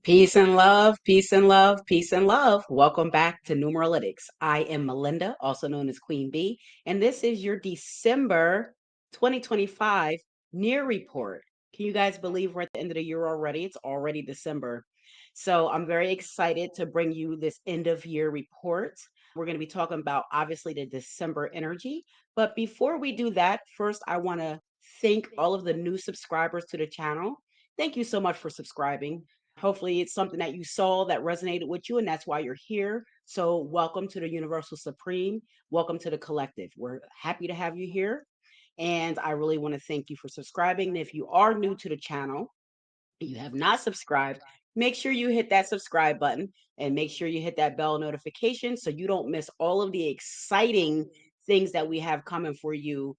Peace and love, peace and love, peace and love. Welcome back to Numeralytics. I am Melinda, also known as Queen Bee, and this is your December 2025 Near Report. Can you guys believe we're at the end of the year already? It's already December. So I'm very excited to bring you this end of year report. We're going to be talking about obviously the December energy. But before we do that, first I want to thank all of the new subscribers to the channel. Thank you so much for subscribing. Hopefully, it's something that you saw that resonated with you, and that's why you're here. So, welcome to the Universal Supreme. Welcome to the collective. We're happy to have you here. And I really want to thank you for subscribing. And if you are new to the channel, you have not subscribed, make sure you hit that subscribe button and make sure you hit that bell notification so you don't miss all of the exciting things that we have coming for you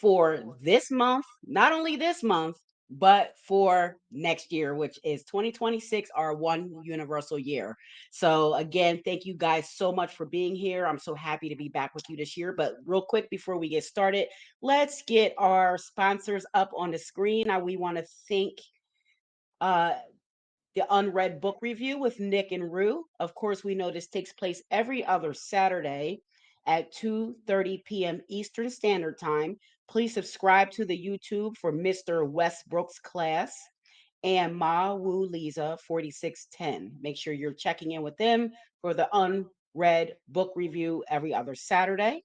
for this month, not only this month, but for next year, which is 2026, our one universal year. So, again, thank you guys so much for being here. I'm so happy to be back with you this year. But, real quick, before we get started, let's get our sponsors up on the screen. Now, we want to thank uh, the Unread book review with Nick and Rue. Of course, we know this takes place every other Saturday at 2:30 p.m. Eastern Standard Time. Please subscribe to the YouTube for Mr. Westbrook's class and Ma Wu Lisa 4610. Make sure you're checking in with them for the Unread book review every other Saturday.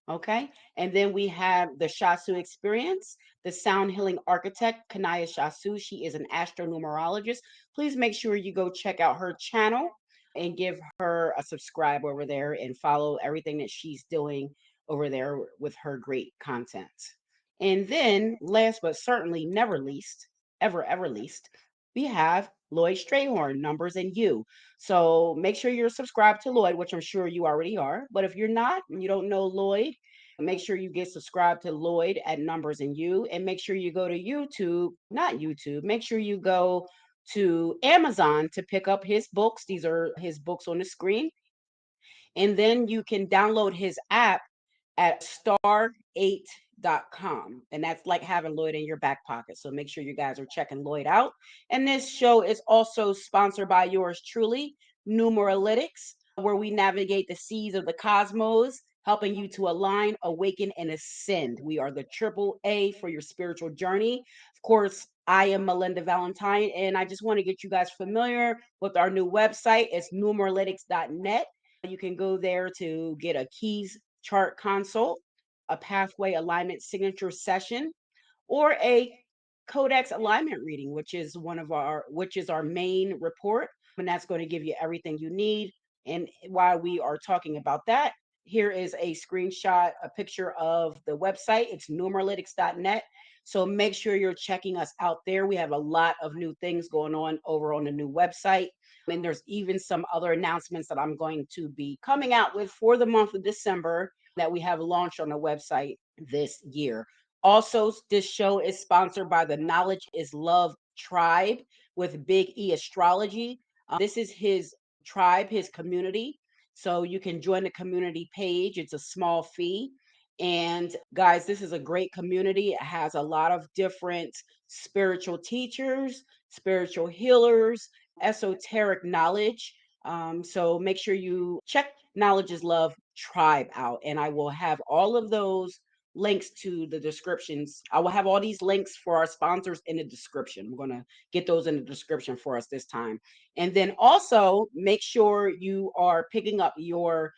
Okay. And then we have the Shasu experience, the sound healing architect, Kinaya Shasu. She is an astronumerologist. Please make sure you go check out her channel and give her a subscribe over there and follow everything that she's doing over there with her great content. And then, last but certainly never least, ever least, we have Lloyd Strayhorn, Numbers and You. So make sure you're subscribed to Lloyd, which I'm sure you already are. But if you're not and you don't know Lloyd, make sure you get subscribed to Lloyd at Numbers and You, and make sure you go to YouTube, not YouTube, make sure you go to Amazon to pick up his books. These are his books on the screen. And then you can download his app at star8.com. And that's like having Lloyd in your back pocket. So make sure you guys are checking Lloyd out. And this show is also sponsored by yours truly, Numeralytics, where we navigate the seas of the cosmos, helping you to align, awaken, and ascend. We are the triple A for your spiritual journey. Of course, I am Melinda Valentine, and I just want to get you guys familiar with our new website. It's numeralytics.net. You can go there to get a keys chart consult, a pathway alignment signature session, or a codex alignment reading, which is our main report, and that's going to give you everything you need. And while we are talking about that, here is a screenshot, a picture of the website. It's numeralytics.net. So make sure you're checking us out there. We have a lot of new things going on over on the new website. And there's even some other announcements that I'm going to be coming out with for the month of December that we have launched on the website this year. Also, this show is sponsored by the Knowledge is Love Tribe with Big E Astrology. This is his tribe, his community. So you can join the community page. It's a small fee. And guys, this is a great community. It has a lot of different spiritual teachers, spiritual healers, esoteric knowledge. So make sure you check Knowledge is Love Tribe out. And I will have all of those links to the descriptions. I will have all these links for our sponsors in the description. We're going to get those in the description for us this time. And then also make sure you are picking up your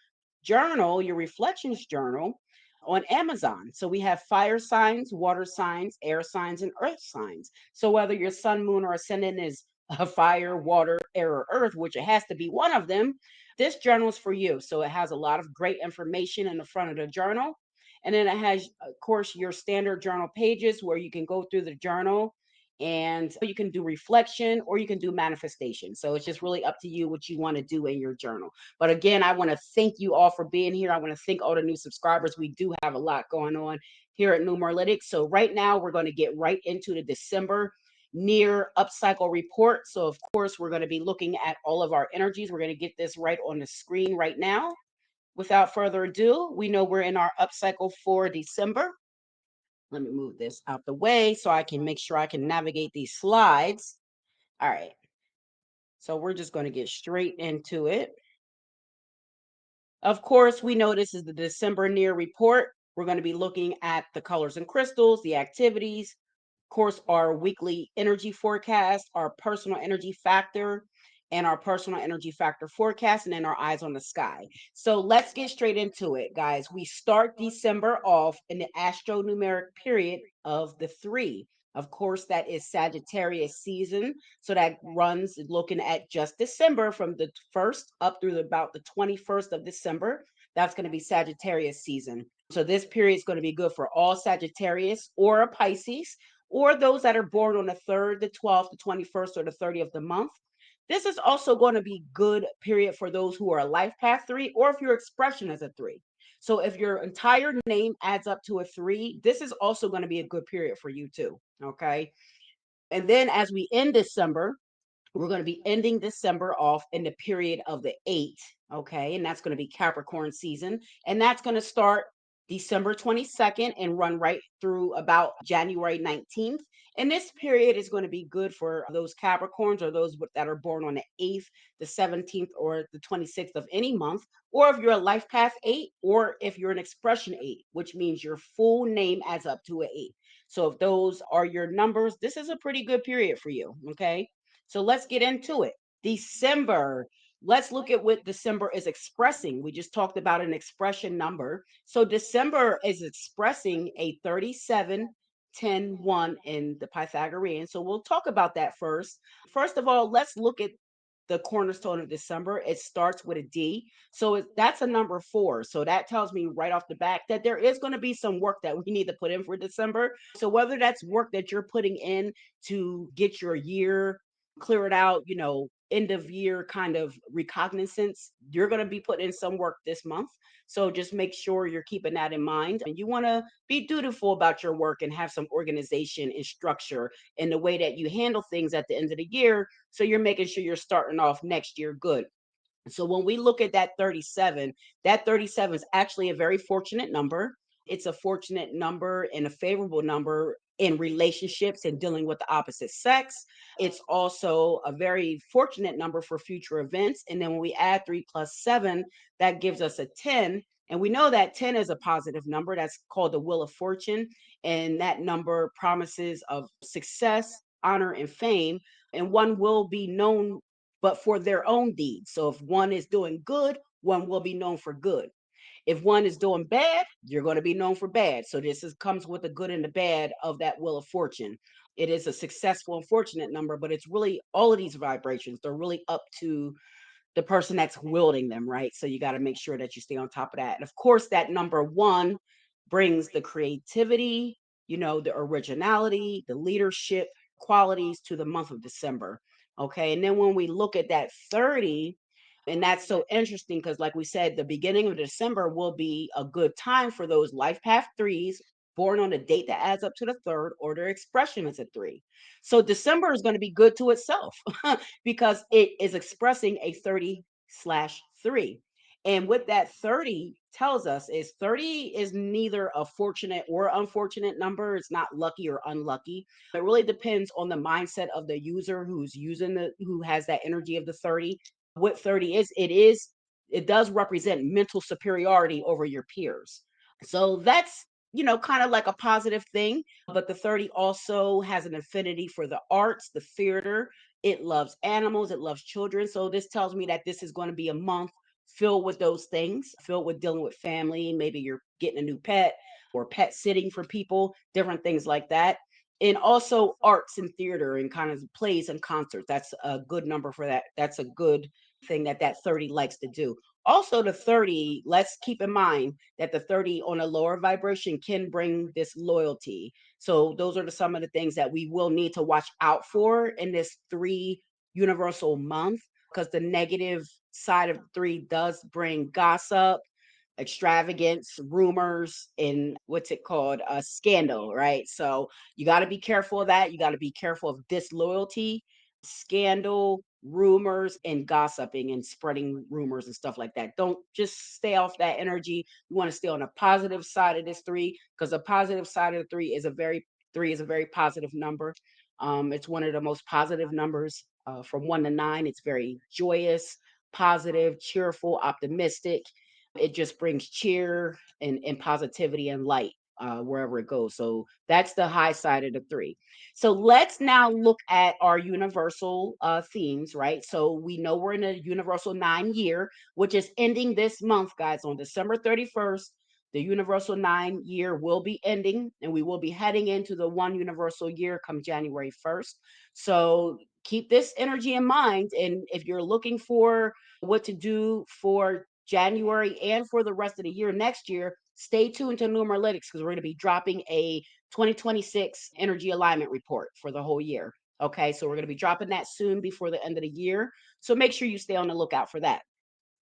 journal, your reflections journal on Amazon. So we have fire signs, water signs, air signs, and earth signs. So whether your sun, moon, or ascendant is a fire, water, air, or earth, which it has to be one of them, this journal is for you. So it has a lot of great information in the front of the journal. And then it has, of course, your standard journal pages where you can go through the journal and you can do reflection or you can do manifestation. So it's just really up to you what you want to do in your journal. But again, I want to thank you all for being here. I want to thank all the new subscribers. We do have a lot going on here at Numeralytics. So right now we're going to get right into the December near upcycle report. So of course, we're going to be looking at all of our energies. We're going to get this right on the screen right now. Without further ado, we know we're in our upcycle for December. Let me move this out the way so I can make sure I can navigate these slides. All right. So we're just going to get straight into it. Of course, we know this is the December near report. We're going to be looking at the colors and crystals, the activities, of course, our weekly energy forecast, our personal energy factor, and our personal energy factor forecast, and then our eyes on the sky. So let's get straight into it, guys. We start December off in the astro numeric period of the three. Of course, that is Sagittarius season. So that runs looking at just December from the 1st up through about the 21st of December. That's going to be Sagittarius season. So this period is going to be good for all Sagittarius or a Pisces, or those that are born on the 3rd, the 12th, the 21st, or the 30th of the month. This is also going to be good period for those who are a life path 3, or if your expression is a 3. So if your entire name adds up to a 3, this is also going to be a good period for you too. Okay. And then as we end December, we're going to be ending December off in the period of the 8th. Okay. And that's going to be Capricorn season. And that's going to start December 22nd and run right through about January 19th. And this period is going to be good for those Capricorns or those that are born on the 8th, the 17th, or the 26th of any month. Or if you're a life path 8, or if you're an expression 8, which means your full name adds up to an 8. So if those are your numbers, this is a pretty good period for you. Okay. So let's get into it. December. Let's look at what December is expressing. We just talked about an expression number. So December is expressing a 37, 10, 1 in the Pythagorean. So we'll talk about that first. First of all, let's look at the cornerstone of December. It starts with a D. So that's a number 4. So that tells me right off the back that there is going to be some work that we need to put in for December. So whether that's work that you're putting in to get your year clear it out, end of year kind of recognizance, you're going to be putting in some work this month. So just make sure you're keeping that in mind. And you want to be dutiful about your work and have some organization and structure in the way that you handle things at the end of the year. So you're making sure you're starting off next year good. So when we look at that 37 is actually a very fortunate number. It's a fortunate number and a favorable number in relationships and dealing with the opposite sex. It's also a very fortunate number for future events. And then when we add 3 plus 7, that gives us a 10. And we know that 10 is a positive number. That's called the Wheel of Fortune. And that number promises of success, honor, and fame. And one will be known but for their own deeds. So if one is doing good, one will be known for good. If one is doing bad, you're going to be known for bad. So this comes with the good and the bad of that Wheel of Fortune. It is a successful and fortunate number, but it's really all of these vibrations. They're really up to the person that's wielding them, right? So you got to make sure that you stay on top of that. And of course, that number 1 brings the creativity, the originality, the leadership qualities to the month of December. Okay. And then when we look at that 30, and that's so interesting because, like we said, the beginning of December will be a good time for those life path 3s born on a date that adds up to the 3rd, or their expression is a 3. So December is going to be good to itself because it is expressing a 30/3. And what that 30 tells us is 30 is neither a fortunate or unfortunate number. It's not lucky or unlucky. It really depends on the mindset of the user who has that energy of the 30. What 30 it does represent mental superiority over your peers. So that's, kind of like a positive thing. But the 30 also has an affinity for the arts, the theater. It loves animals, it loves children. So this tells me that this is going to be a month filled with those things, filled with dealing with family. Maybe you're getting a new pet or pet sitting for people, different things like that. And also arts and theater and kind of plays and concerts. That's a good number for that. That's a good thing that 30 likes to do. Also, the 30, let's keep in mind that the 30 on a lower vibration can bring disloyalty. So those are some of the things that we will need to watch out for in this 3 universal month, because the negative side of 3 does bring gossip, extravagance, rumors, and what's it called? A scandal, right? So you got to be careful of that. You got to be careful of disloyalty, scandal, rumors, and gossiping and spreading rumors and stuff like that. Don't just stay off that energy. You want to stay on the positive side of this 3, because the positive side of the 3 is a very positive number. It's one of the most positive numbers From 1 to 9, it's very joyous, positive, cheerful, optimistic. It just brings cheer and positivity and light wherever it goes. So that's the high side of the three. So let's now look at our universal themes, right? So we know we're in a universal 9 year, which is ending this month, guys, on December 31st. The universal 9 year will be ending, and we will be heading into the one universal year come January 1st. So keep this energy in mind. And if you're looking for what to do for January and for the rest of the year next year, stay tuned to Numeralytics because we're going to be dropping a 2026 energy alignment report for the whole year. Okay, so we're going to be dropping that soon before the end of the year. So make sure you stay on the lookout for that.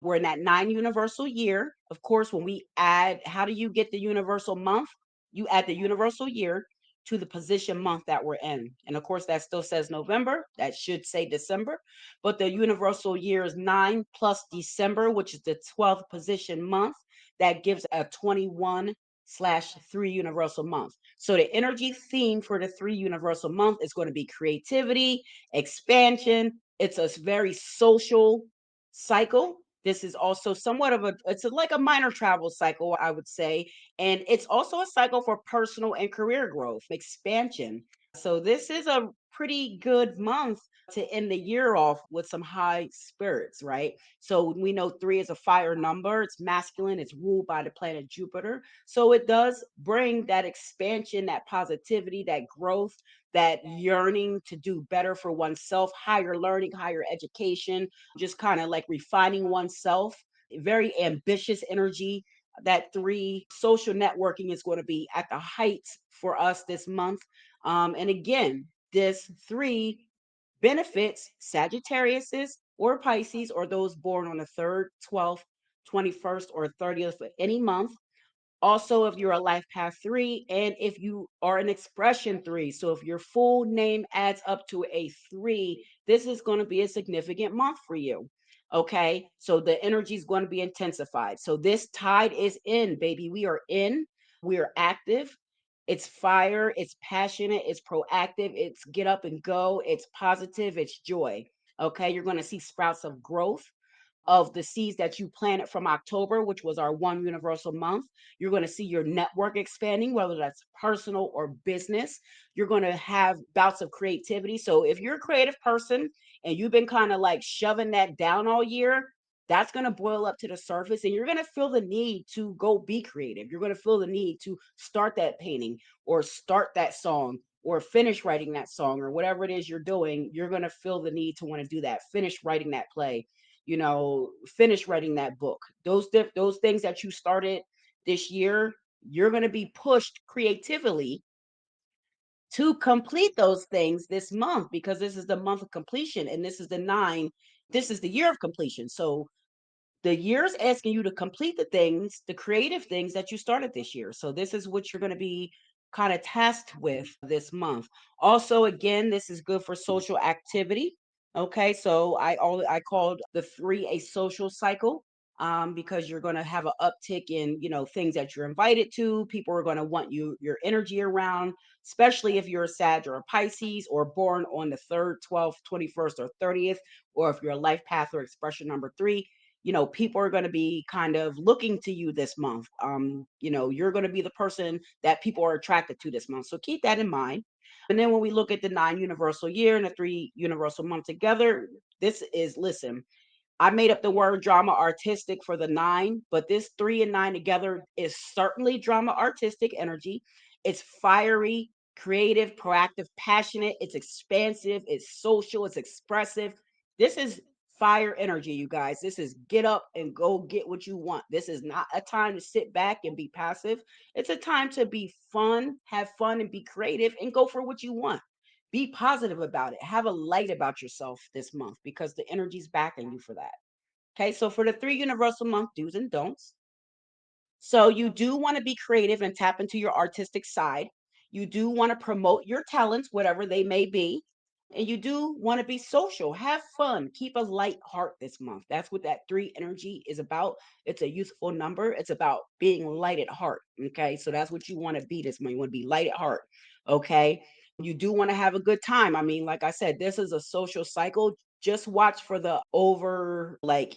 We're in that 9 universal year. Of course, when we add, how do you get the universal month? You add the universal year to the position month that we're in. And of course, that still says November. That should say December. But the universal year is 9 plus December, which is the 12th position month. That gives a 21/3 universal month. So the energy theme for the 3 universal month is going to be creativity, expansion. It's a very social cycle. This is also somewhat of like a minor travel cycle, I would say. And it's also a cycle for personal and career growth, expansion. So this is a pretty good month to end the year off with some high spirits, right? So we know three is a fire number. It's masculine. It's ruled by the planet Jupiter. So it does bring that expansion, that positivity, that growth, that yearning to do better for oneself, higher learning, higher education, just kind of like refining oneself. Very ambitious energy. That three, social networking is going to be at the heights for us this month. And again, this three benefits Sagittariuses or Pisces or those born on the 3rd, 12th, 21st, or 30th of any month. Also, if you're a life path three, and if you are an expression three. So, if your full name adds up to a three, this is going to be a significant month for you. Okay. So, the energy is going to be intensified. So, this tide is in, baby. We are in, we are active. It's fire, it's passionate, it's proactive, it's get up and go, it's positive, it's joy. Okay. You're going to see sprouts of growth of the seeds that you planted from October, which was our one universal month. You're going to see your network expanding, whether that's personal or business. You're going to have bouts of creativity. So if you're a creative person and you've been kind of like shoving that down all year, that's going to boil up to the surface and you're going to feel the need to go be creative. You're going to feel the need to start that painting or start that song or finish writing that song or whatever it is you're doing. You're going to feel the need to want to do that, finish writing that play, finish writing that book. Those things that you started this year, you're going to be pushed creatively to complete those things this month because this is the month of completion and this is the 9. This is the year of completion. So the year's asking you to complete the things, the creative things that you started this year. So this is what you're going to be kind of tasked with this month. Also, again, this is good for social activity. Okay, so I called the three a social cycle because you're going to have an uptick in things that you're invited to. People are going to want your energy around, especially if you're a Sag or a Pisces or born on the 3rd, 12th, 21st, or 30th, or if you're a life path or expression number three. People are going to be kind of looking to you this month. You're going to be the person that people are attracted to this month. So keep that in mind. And then when we look at the 9 universal year and the 3 universal month together, this is, listen, I made up the word drama artistic for the 9, but this 3 and 9 together is certainly drama artistic energy. It's fiery, creative, proactive, passionate, it's expansive, it's social, it's expressive. This is fire energy, you guys. This is get up and go get what you want. This is not a time to sit back and be passive. It's a time to be fun, have fun, and be creative and go for what you want. Be positive about it. Have a light about yourself this month because the energy's backing you for that. Okay, so for the 3 universal month do's and don'ts, so you do want to be creative and tap into your artistic side. You do want to promote your talents, whatever they may be. And you do want to be social, have fun, keep a light heart this month. That's what that three energy is about. It's a youthful number. It's about being light at heart. Okay. So that's what you want to be this month. You want to be light at heart. Okay. You do want to have a good time. I mean, like I said, this is a social cycle. Just watch for the over, like,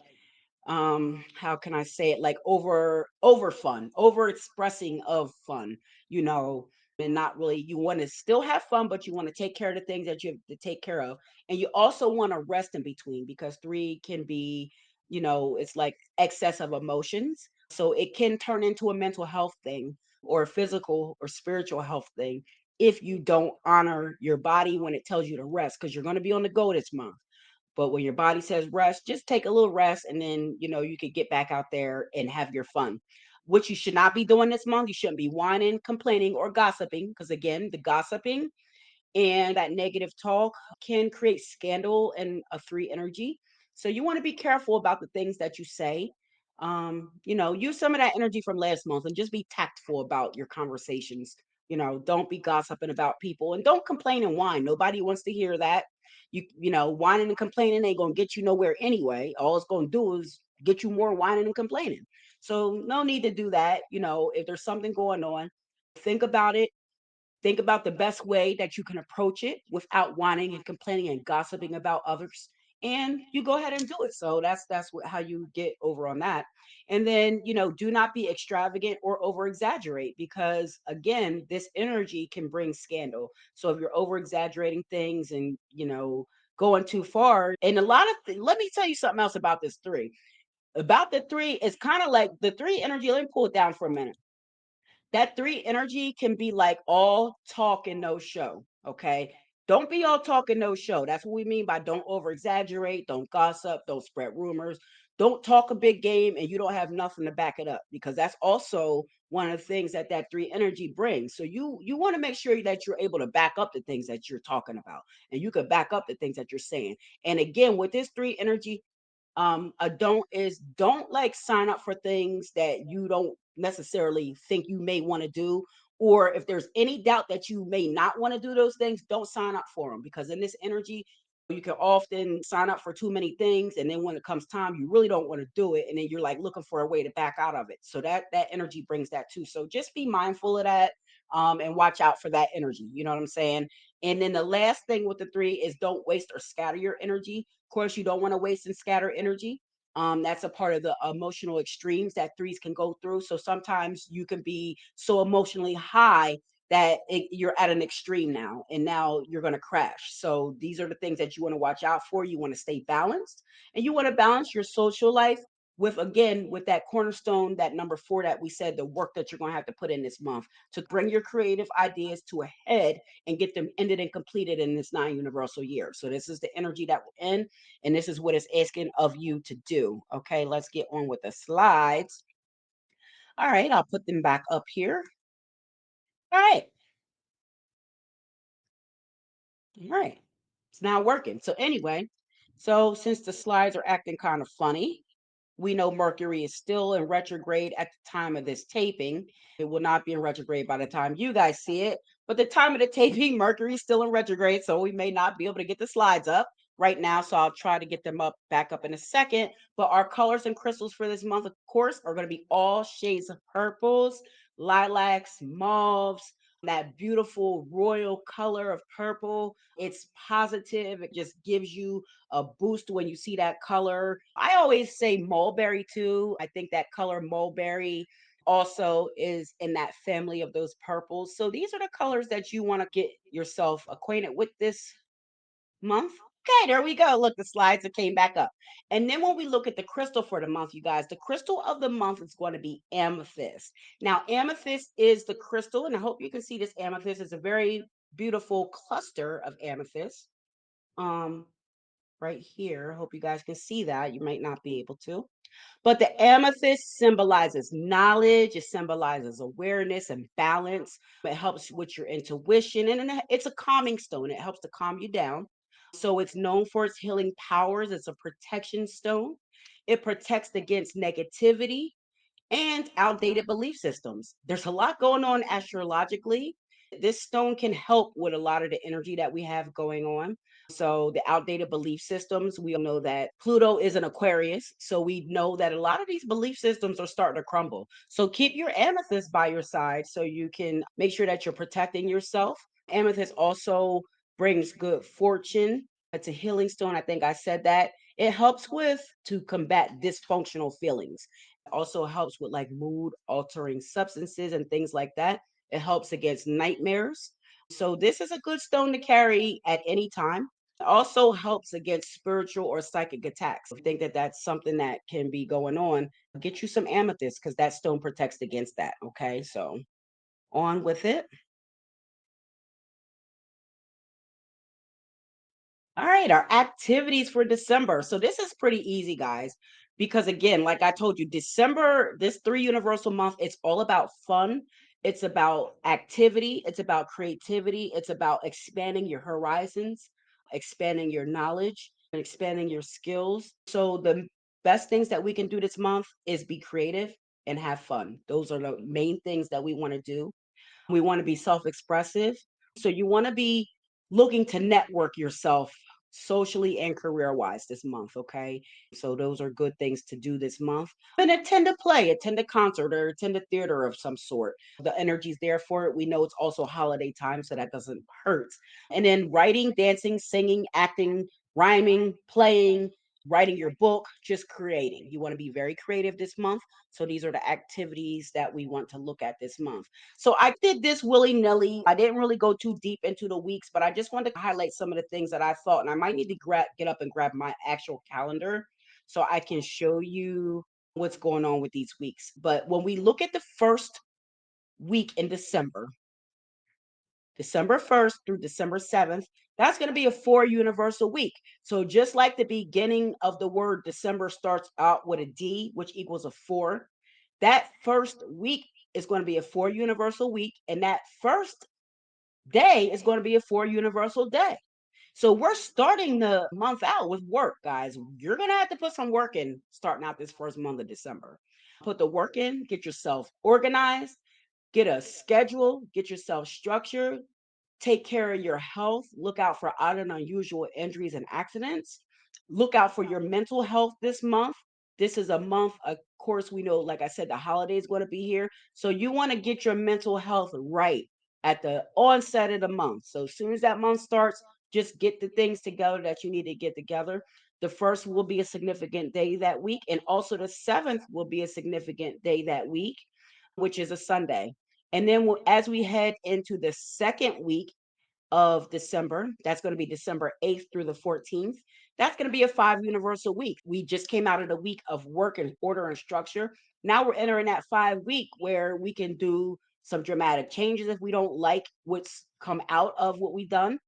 how can I say it, like over fun, over expressing of fun, you know, and not really, you want to still have fun, but you want to take care of the things that you have to take care of. And you also want to rest in between, because three can be, it's like excess of emotions, so it can turn into a mental health thing or a physical or spiritual health thing if you don't honor your body when it tells you to rest, because you're going to be on the go this month. But when your body says rest, just take a little rest, and then, you could get back out there and have your fun. What you should not be doing this month, you shouldn't be whining, complaining, or gossiping, because again, the gossiping and that negative talk can create scandal and a three energy. So you want to be careful about the things that you say. Use some of that energy from last month and just be tactful about your conversations. Don't be gossiping about people, and don't complain and whine. Nobody wants to hear that. Whining and complaining ain't gonna get you nowhere anyway. All it's gonna do is get you more whining and complaining. So no need to do that. If there's something going on, think about it. Think about the best way that you can approach it without whining and complaining and gossiping about others. And you go ahead and do it. So that's how you get over on that. And then, do not be extravagant or over exaggerate, because again, this energy can bring scandal. So if you're over exaggerating things and, going too far, and a lot of let me tell you something else about this three. About the three, it's kind of like the three energy. Let me pull it down for a minute. That three energy can be like all talk and no show. Okay. Don't be all talk and no show. That's what we mean by don't over exaggerate, don't gossip, don't spread rumors, don't talk a big game and you don't have nothing to back it up, because that's also one of the things that that three energy brings. So you want to make sure that you're able to back up the things that you're talking about, and you could back up the things that you're saying. And again, with this three energy, a don't is don't like sign up for things that you don't necessarily think you may want to do, or if there's any doubt that you may not want to do those things, don't sign up for them, because in this energy you can often sign up for too many things, and then when it comes time you really don't want to do it, and then you're like looking for a way to back out of it. So that energy brings that too. So just be mindful of that, and watch out for that energy, you know what I'm saying? And then the last thing with the three is don't waste or scatter your energy. Of course, you don't want to waste and scatter energy. That's a part of the emotional extremes that threes can go through. So sometimes you can be so emotionally high that you're at an extreme now, and now you're going to crash. So these are the things that you want to watch out for. You want to stay balanced, and you want to balance your social life with, again, with that cornerstone, that number four that we said, the work that you're going to have to put in this month to bring your creative ideas to a head and get them ended and completed in this nine universal year. So this is the energy that we're in, and this is what it's asking of you to do. Okay, let's get on with the slides. All right, I'll put them back up here. All right, all right. It's now working. So anyway, so since the slides are acting kind of funny, we know Mercury is still in retrograde at the time of this taping. It will not be in retrograde by the time you guys see it. But the time of the taping, Mercury is still in retrograde, so we may not be able to get the slides up right now. So I'll try to get them up back up in a second. But our colors and crystals for this month, of course, are going to be all shades of purples, lilacs, mauves, that beautiful royal color of purple. It's positive. It just gives you a boost when you see that color. I always say mulberry too. I think that color mulberry also is in that family of those purples. So these are the colors that you want to get yourself acquainted with this month. Okay, there we go. Look, the slides that came back up. And then when we look at the crystal for the month, you guys, the crystal of the month is going to be amethyst. Now, amethyst is the crystal, and I hope you can see this amethyst. Is a very beautiful cluster of amethyst. Um, right here. I hope you guys can see that. You might not be able to. But the amethyst symbolizes knowledge, it symbolizes awareness and balance. It helps with your intuition, and it's a calming stone. It helps to calm you down. So it's known for its healing powers. It's a protection stone. It protects against negativity and outdated belief systems. There's a lot going on astrologically. This stone can help with a lot of the energy that we have going on. So, the outdated belief systems, we all know that Pluto is an Aquarius. So, we know that a lot of these belief systems are starting to crumble. So, keep your amethyst by your side so you can make sure that you're protecting yourself. Amethyst also brings good fortune. It's a healing stone. I think I said that. It helps with to combat dysfunctional feelings. Also helps with like mood altering substances and things like that. It helps against nightmares. So this is a good stone to carry at any time. It also helps against spiritual or psychic attacks. I think that that's something that can be going on. Get you some amethyst because that stone protects against that. Okay, so on with it. All right, our activities for December. So this is pretty easy, guys, because again, like I told you, December, this three universal month, it's all about fun. It's about activity. It's about creativity. It's about expanding your horizons, expanding your knowledge, and expanding your skills. So the best things that we can do this month is be creative and have fun. Those are the main things that we want to do. We want to be self-expressive. So you want to be looking to network yourself socially and career-wise this month, okay? So those are good things to do this month. And attend a play, attend a concert, or attend a theater of some sort. The energy's there for it. We know it's also holiday time, so that doesn't hurt. And then writing, dancing, singing, acting, rhyming, playing, writing your book, just creating. You want to be very creative this month. So these are the activities that we want to look at this month. So I did this willy-nilly. I didn't really go too deep into the weeks, but I just wanted to highlight some of the things that I thought, and I might need to get up and grab my actual calendar so I can show you what's going on with these weeks. But when we look at the first week in December, December 1st through December 7th, that's going to be a four universal week. So just like the beginning of the word December starts out with a D, which equals a four, that first week is going to be a four universal week. And that first day is going to be a four universal day. So we're starting the month out with work, guys. You're going to have to put some work in starting out this first month of December. Put the work in, get yourself organized, get a schedule, get yourself structured, take care of your health, look out for odd and unusual injuries and accidents, look out for your mental health this month. This is a month, of course, we know, like I said, the holiday is going to be here. So you want to get your mental health right at the onset of the month. So as soon as that month starts, just get the things together that you need to get together. The first will be a significant day that week, and also the seventh will be a significant day that week, which is a Sunday. And then as we head into the second week of December, that's going to be December 8th through the 14th. That's going to be a five universal week. We just came out of the week of work and order and structure. Now we're entering that 5 week where we can do some dramatic changes if we don't like what's come out of what we've done.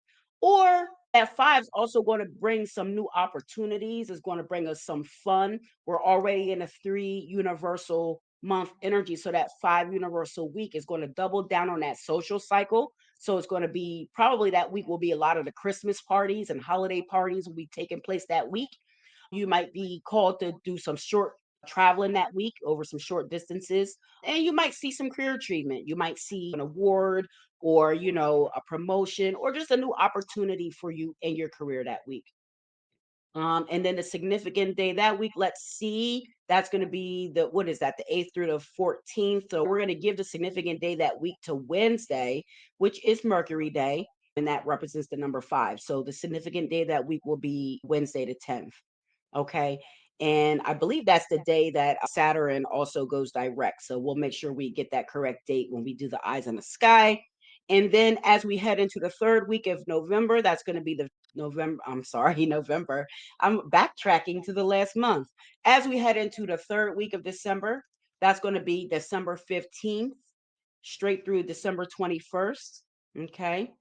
Or that five is also going to bring some new opportunities, it's going to bring us some fun. We're already in a three universal month energy. So that five universal week is going to double down on that social cycle. So it's going to be probably that week will be a lot of the Christmas parties and holiday parties will be taking place that week. You might be called to do some short traveling that week over some short distances, and you might see some career treatment. You might see an award or, a promotion or just a new opportunity for you in your career that week. And then the significant day that week, let's see, that's going to be what is that, the 8th through the 14th. So we're going to give the significant day that week to Wednesday, which is Mercury Day, and that represents the number five. So the significant day that week will be Wednesday the 10th. Okay. And I believe that's the day that Saturn also goes direct. So we'll make sure we get that correct date when we do the eyes in the sky. And then as we head into the third week of November, that's going to be the I'm sorry, November. I'm backtracking to the last month. As we head into the third week of December, that's going to be December 15th straight through December 21st. Okay.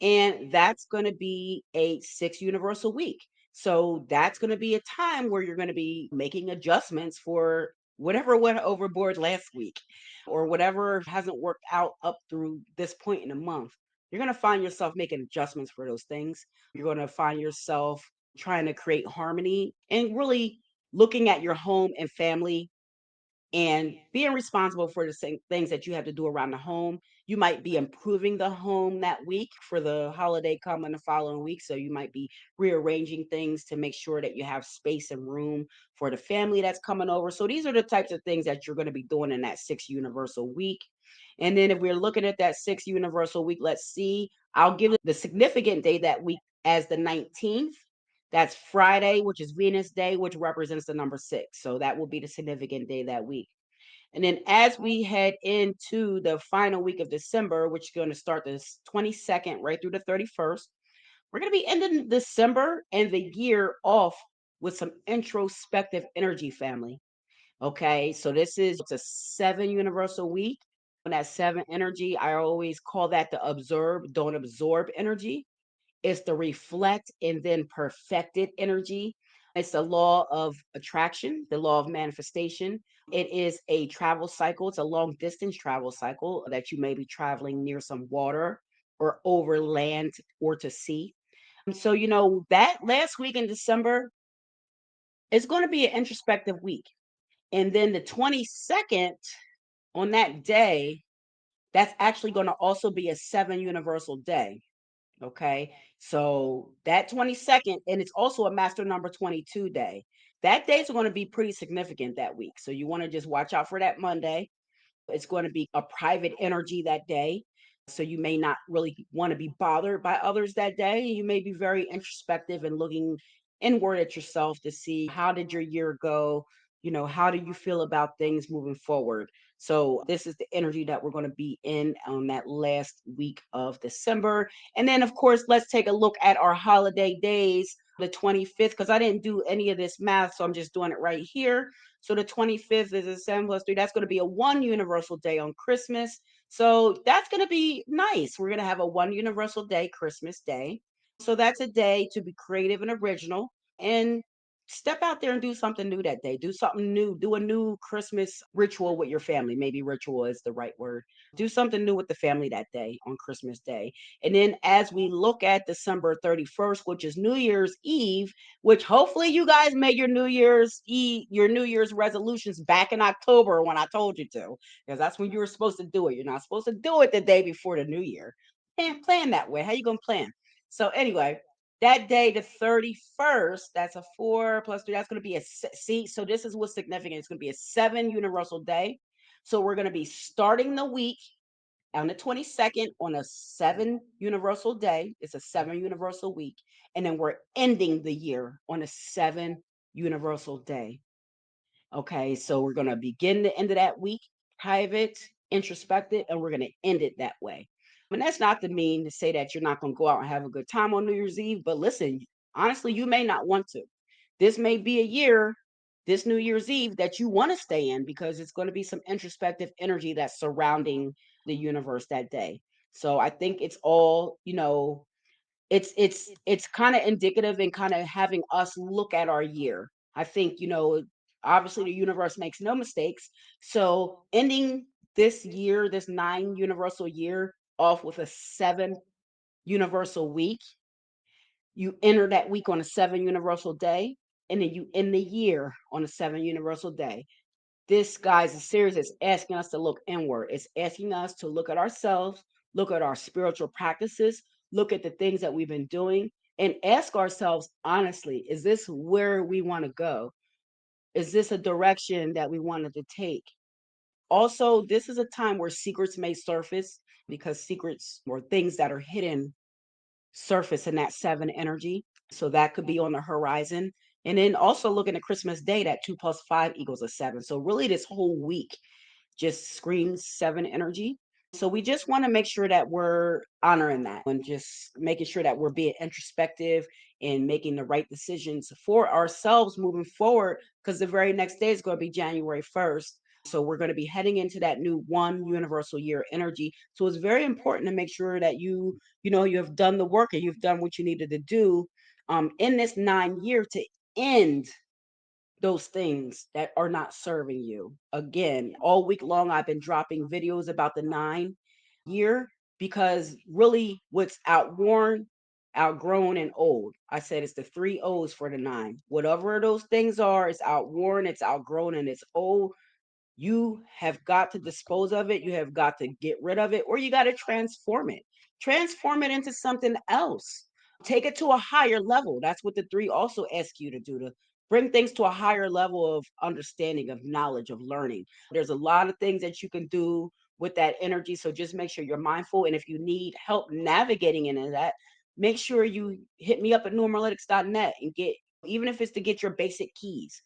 And that's going to be a six universal week. So that's going to be a time where you're going to be making adjustments for whatever went overboard last week or whatever hasn't worked out up through this point in the month. You're going to find yourself making adjustments for those things. You're going to find yourself trying to create harmony and really looking at your home and family and being responsible for the same things that you have to do around the home. You might be improving the home that week for the holiday coming the following week. So you might be rearranging things to make sure that you have space and room for the family that's coming over. So these are the types of things that you're going to be doing in that six universal week. And then if we're looking at that six universal week, let's see. I'll give the significant day that week as the 19th. That's Friday, which is Venus Day, which represents the number 6. So that will be the significant day that week. And then as we head into the final week of December, which is going to start the 22nd right through the 31st, we're going to be ending December and the year off with some introspective energy, family. Okay, so this is it's a 7 universal week. And that 7 energy, I always call that the observe, don't absorb energy. It's the reflect and then perfected energy. It's the law of attraction, the law of manifestation. It is a travel cycle. It's a long distance travel cycle that you may be traveling near some water or over land or to sea. So, that last week in December is going to be an introspective week. And then the 22nd, on that day, that's actually going to also be a 7 universal day. Okay. So that 22nd, and it's also a master number 22 day. That days are going to be pretty significant that week. So you want to just watch out for that Monday. It's going to be a private energy that day. So you may not really want to be bothered by others that day. You may be very introspective and looking inward at yourself to see how did your year go? How do you feel about things moving forward? So this is the energy that we're going to be in on that last week of December. And then of course, let's take a look at our holiday days, the 25th, because I didn't do any of this math, so I'm just doing it right here. So the 25th is a 7 plus 3. That's going to be a 1 universal day on Christmas. So that's going to be nice. We're going to have a 1 universal day, Christmas Day. So that's a day to be creative and original and step out there and do something new that day. Do something new. Do a new Christmas ritual with your family. Maybe ritual is the right word. Do something new with the family that day on Christmas Day. And then as we look at December 31st, which is New Year's Eve, which hopefully you guys made your your New Year's resolutions back in October when I told you to, because that's when you were supposed to do it. You're not supposed to do it the day before the new year. And plan that way. How you gonna plan? So anyway, that day, the 31st, that's a 4 plus 3. That's going to be see. So this is what's significant. It's going to be a 7 universal day. So we're going to be starting the week on the 22nd on a 7 universal day. It's a 7 universal week. And then we're ending the year on a 7 universal day. Okay, so we're going to begin the end of that week, private, introspective, and we're going to end it that way. And that's not to mean to say that you're not going to go out and have a good time on New Year's Eve, but listen, honestly, you may not want to. This may be a year, this New Year's Eve, that you want to stay in because it's going to be some introspective energy that's surrounding the universe that day. So I think it's all, it's kind of indicative and kind of having us look at our year. I think, obviously the universe makes no mistakes. So ending this year, this 9 universal year off with a 7 universal week, you enter that week on a 7 universal day, and then you end the year on a 7 universal day. This, guys, is serious. It's asking us to look inward. It's asking us to look at ourselves, look at our spiritual practices, look at the things that we've been doing, and ask ourselves honestly, is this where we want to go? Is this a direction that we wanted to take? Also, this is a time where secrets may surface because secrets or things that are hidden surface in that 7 energy. So that could be on the horizon. And then also looking at Christmas Day, that 2 plus 5 equals a 7. So really this whole week just screams 7 energy. So we just want to make sure that we're honoring that and just making sure that we're being introspective and making the right decisions for ourselves moving forward, because the very next day is going to be January 1st. So we're going to be heading into that new 1 universal year energy. So it's very important to make sure that you have done the work and you've done what you needed to do in this 9 year to end those things that are not serving you. Again, all week long, I've been dropping videos about the 9 year because really what's outworn, outgrown, and old. I said it's the 3 O's for the 9. Whatever those things are, it's outworn, it's outgrown, and it's old. You have got to dispose of it. You have got to get rid of it, or you got to transform it. Transform it into something else. Take it to a higher level. That's what the 3 also ask you to do, to bring things to a higher level of understanding, of knowledge, of learning. There's a lot of things that you can do with that energy. So just make sure you're mindful. And if you need help navigating into that, make sure you hit me up at numeralytics.net and get, even if it's to get your basic keys,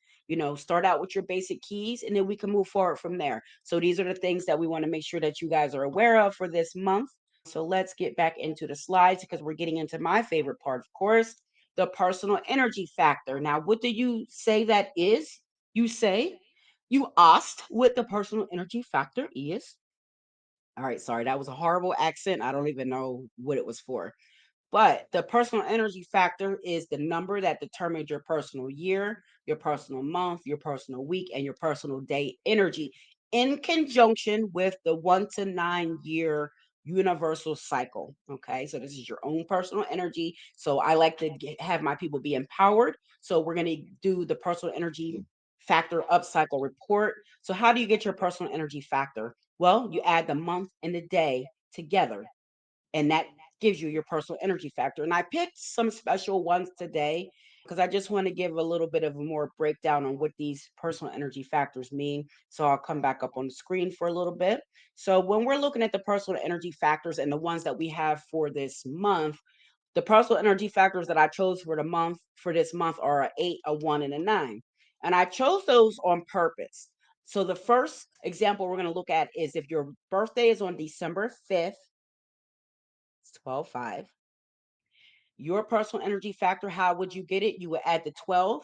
start out with your basic keys and then we can move forward from there. So these are the things that we want to make sure that you guys are aware of for this month. So let's get back into the slides because we're getting into my favorite part, of course, the personal energy factor. Now, what do you say that is? You say, you asked what the personal energy factor is. All right, sorry, that was a horrible accent. I don't even know what it was for. But the personal energy factor is the number that determines your personal year, your personal month, your personal week, and your personal day energy in conjunction with the 1 to 9 year universal cycle. Okay, so this is your own personal energy. So I like to have my people be empowered. So we're going to do the personal energy factor up cycle report. So, how do you get your personal energy factor? Well, you add the month and the day together and that gives you your personal energy factor. And I picked some special ones today because I just want to give a little bit of a more breakdown on what these personal energy factors mean. So I'll come back up on the screen for a little bit. So when we're looking at the personal energy factors and the ones that we have for this month, the personal energy factors that I chose for this month are a 8, a 1, and a 9. And I chose those on purpose. So the first example we're going to look at is if your birthday is on December 5th, 12/5. Your personal energy factor, how would you get it? You would add the 12,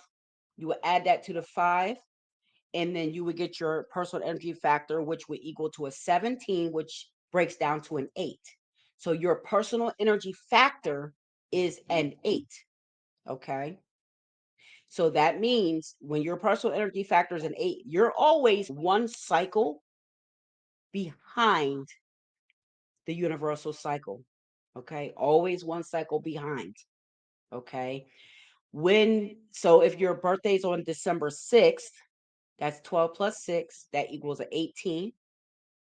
you would add that to the 5, and then you would get your personal energy factor, which would equal to a 17, which breaks down to an 8. So your personal energy factor is an 8. Okay. So that means when your personal energy factor is an 8, you're always one cycle behind the universal cycle. Okay. Always one cycle behind. Okay. So if your birthday's on December 6th, that's 12 plus 6, that equals a 18.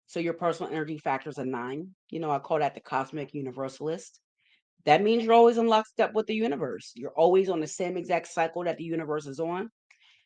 So your personal energy factor is a 9. I call that the cosmic universalist. That means you're always in lockstep with the universe. You're always on the same exact cycle that the universe is on.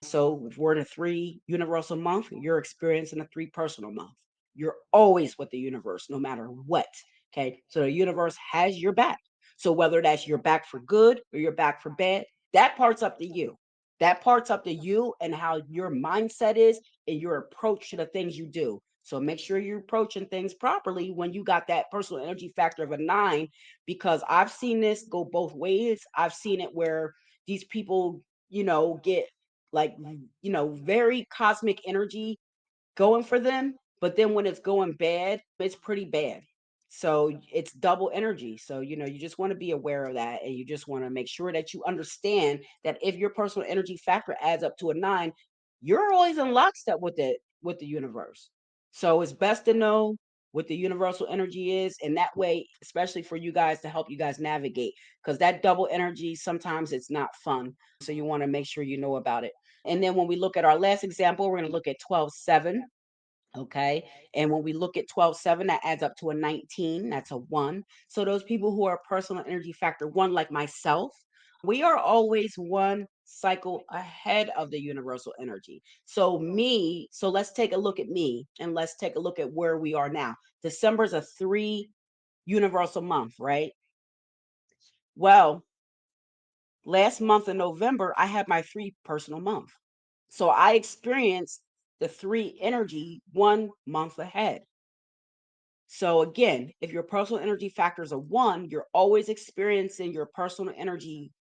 So if we're in a 3 universal month, you're experiencing a 3 personal month. You're always with the universe, no matter what. Okay. So the universe has your back. So whether that's your back for good or your back for bad, that part's up to you. That part's up to you and how your mindset is and your approach to the things you do. So make sure you're approaching things properly when you got that personal energy factor of a 9, because I've seen this go both ways. I've seen it where these people, get like, very cosmic energy going for them, but then when it's going bad, it's pretty bad. So it's double energy. So, you just want to be aware of that. And you just want to make sure that you understand that if your personal energy factor adds up to a 9, you're always in lockstep with the universe. So it's best to know what the universal energy is. And that way, especially for you guys to help you guys navigate, because that double energy, sometimes it's not fun. So you want to make sure you know about it. And then when we look at our last example, we're going to look at 12/7. Okay. And when we look at 12/7, that adds up to a 19. That's a 1. So those people who are personal energy factor 1, like myself, we are always one cycle ahead of the universal energy. So let's take a look at me and let's take a look at where we are now. December is a 3 universal month, right? Well, last month in November, I had my 3 personal month. So I experienced the 3 energy 1 month ahead. So again, if your personal energy factor is a 1, you're always experiencing your personal energy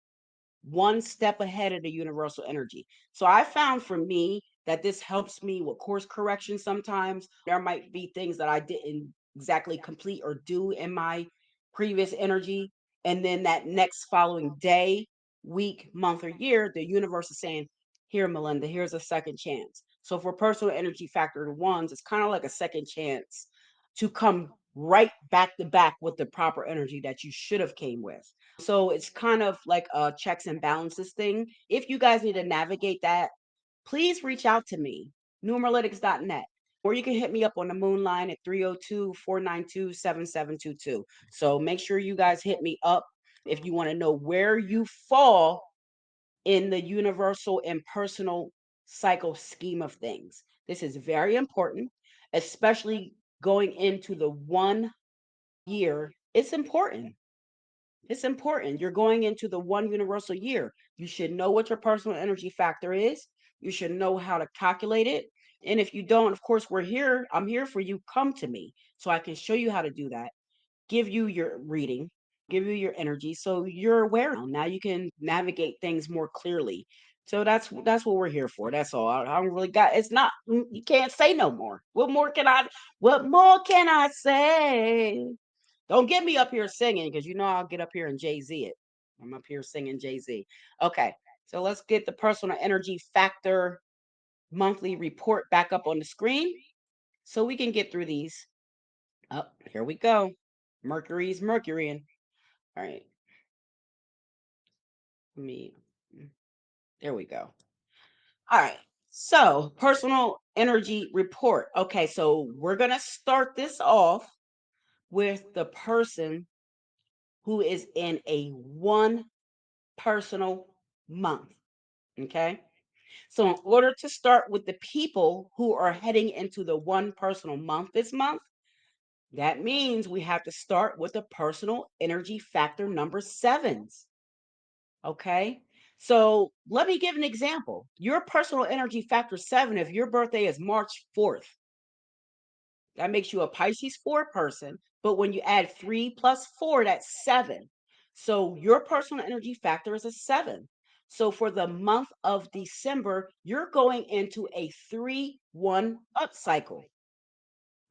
one step ahead of the universal energy. So I found for me that this helps me with course correction sometimes. There might be things that I didn't exactly complete or do in my previous energy. And then that next following day, week, month, or year, the universe is saying, here, Melinda, here's a second chance. So for personal energy factor ones, it's kind of like a second chance to come right back to back with the proper energy that you should have came with. So it's kind of like a checks and balances thing. If you guys need to navigate that, please reach out to me, numeralytics.net, or you can hit me up on the moon line at 302-492-7722. So make sure you guys hit me up if you want to know where you fall in the universal and personal cycle scheme of things. This is very important, especially going into the 1 year, it's important. It's important. You're going into the one universal year. You should know what your personal energy factor is. You should know how to calculate it. And if you don't, of course, we're here. I'm here for you. Come to me so I can show you how to do that, give you your reading, give you your energy so you're aware. Now you can navigate things more clearly. So that's what we're here for. That's all. I don't really got it's not you can't say no more. What more can I say? Don't get me up here singing because you know I'll get up here and Jay-Z it. I'm up here singing Jay-Z. Okay. So let's get the personal energy factor monthly report back up on the screen so we can get through these. Oh, here we go. Mercury's Mercurying. All right. Let me there we go. All right. So, personal energy report. Okay, so we're going to start this off with the person who is in a one personal month. Okay. So, in order to start with the people who are heading into the one personal month this month, that means we have to start with the personal energy factor number sevens. Okay. So, let me give an example. Your personal energy factor seven, if your birthday is March 4th, that makes you a Pisces 4 person. But when you add 3 plus 4, that's seven. So your personal energy factor is a seven. So for the month of December, you're going into a 3-1 up cycle.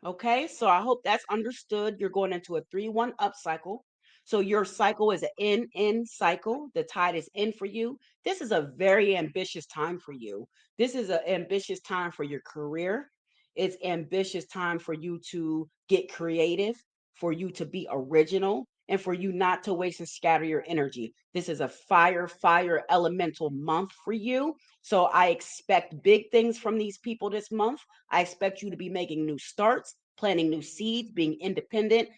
Okay, so I hope that's understood. You're going into a 3-1 up cycle. So your cycle is an in cycle. The tide is in for you. This is a very ambitious time for you. This is an ambitious time for your career. It's ambitious time for you to get creative, for you to be original, and for you not to waste and scatter your energy. This is a fire elemental month for you. So I expect big things from these people this month. I expect you to be making new starts, planting new seeds, being independent,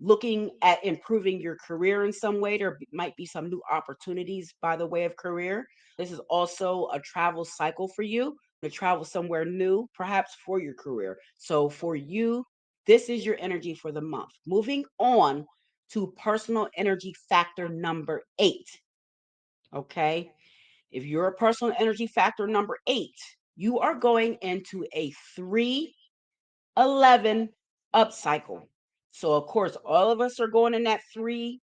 looking at improving your career in some way. There might be some new opportunities by the way of career. This is also a travel cycle for you to travel somewhere new, perhaps for your career. So for you, this is your energy for the month. Moving on to personal energy factor number 8. Okay. If you're a personal energy factor number 8, you are going into a 3-11 up cycle. So, of course, all of us are going in that 3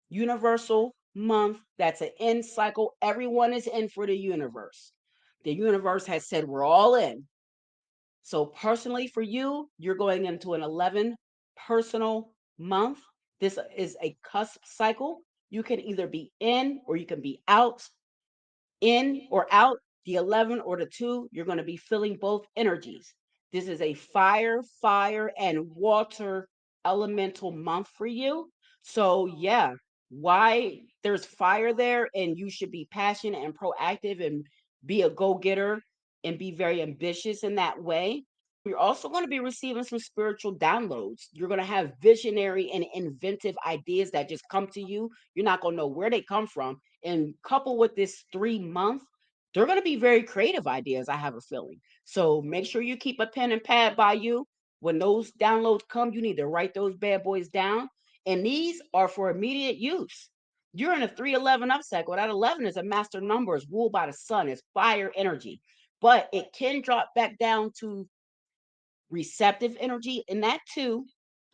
universal month. That's an end cycle. Everyone is in for the universe. The universe has said we're all in. So, personally, for you, you're going into an 11 personal month. This is a cusp cycle. You can either be in or you can be out, in or out, the 11 or the 2, you're going to be feeling both energies. This is a fire, and water elemental month for you. So, yeah, why there's fire there, and you should be passionate and proactive and be a go getter and be very ambitious in that way. You're also going to be receiving some spiritual downloads. You're going to have visionary and inventive ideas that just come to you. You're not going to know where they come from. And coupled with this 3 month, they're going to be very creative ideas, I have a feeling. So make sure you keep a pen and pad by you. When those downloads come, you need to write those bad boys down. And these are for immediate use. You're in a 3-11 up cycle. That 11 is a master number, it's ruled by the sun, it's fire energy. But it can drop back down to receptive energy in that too.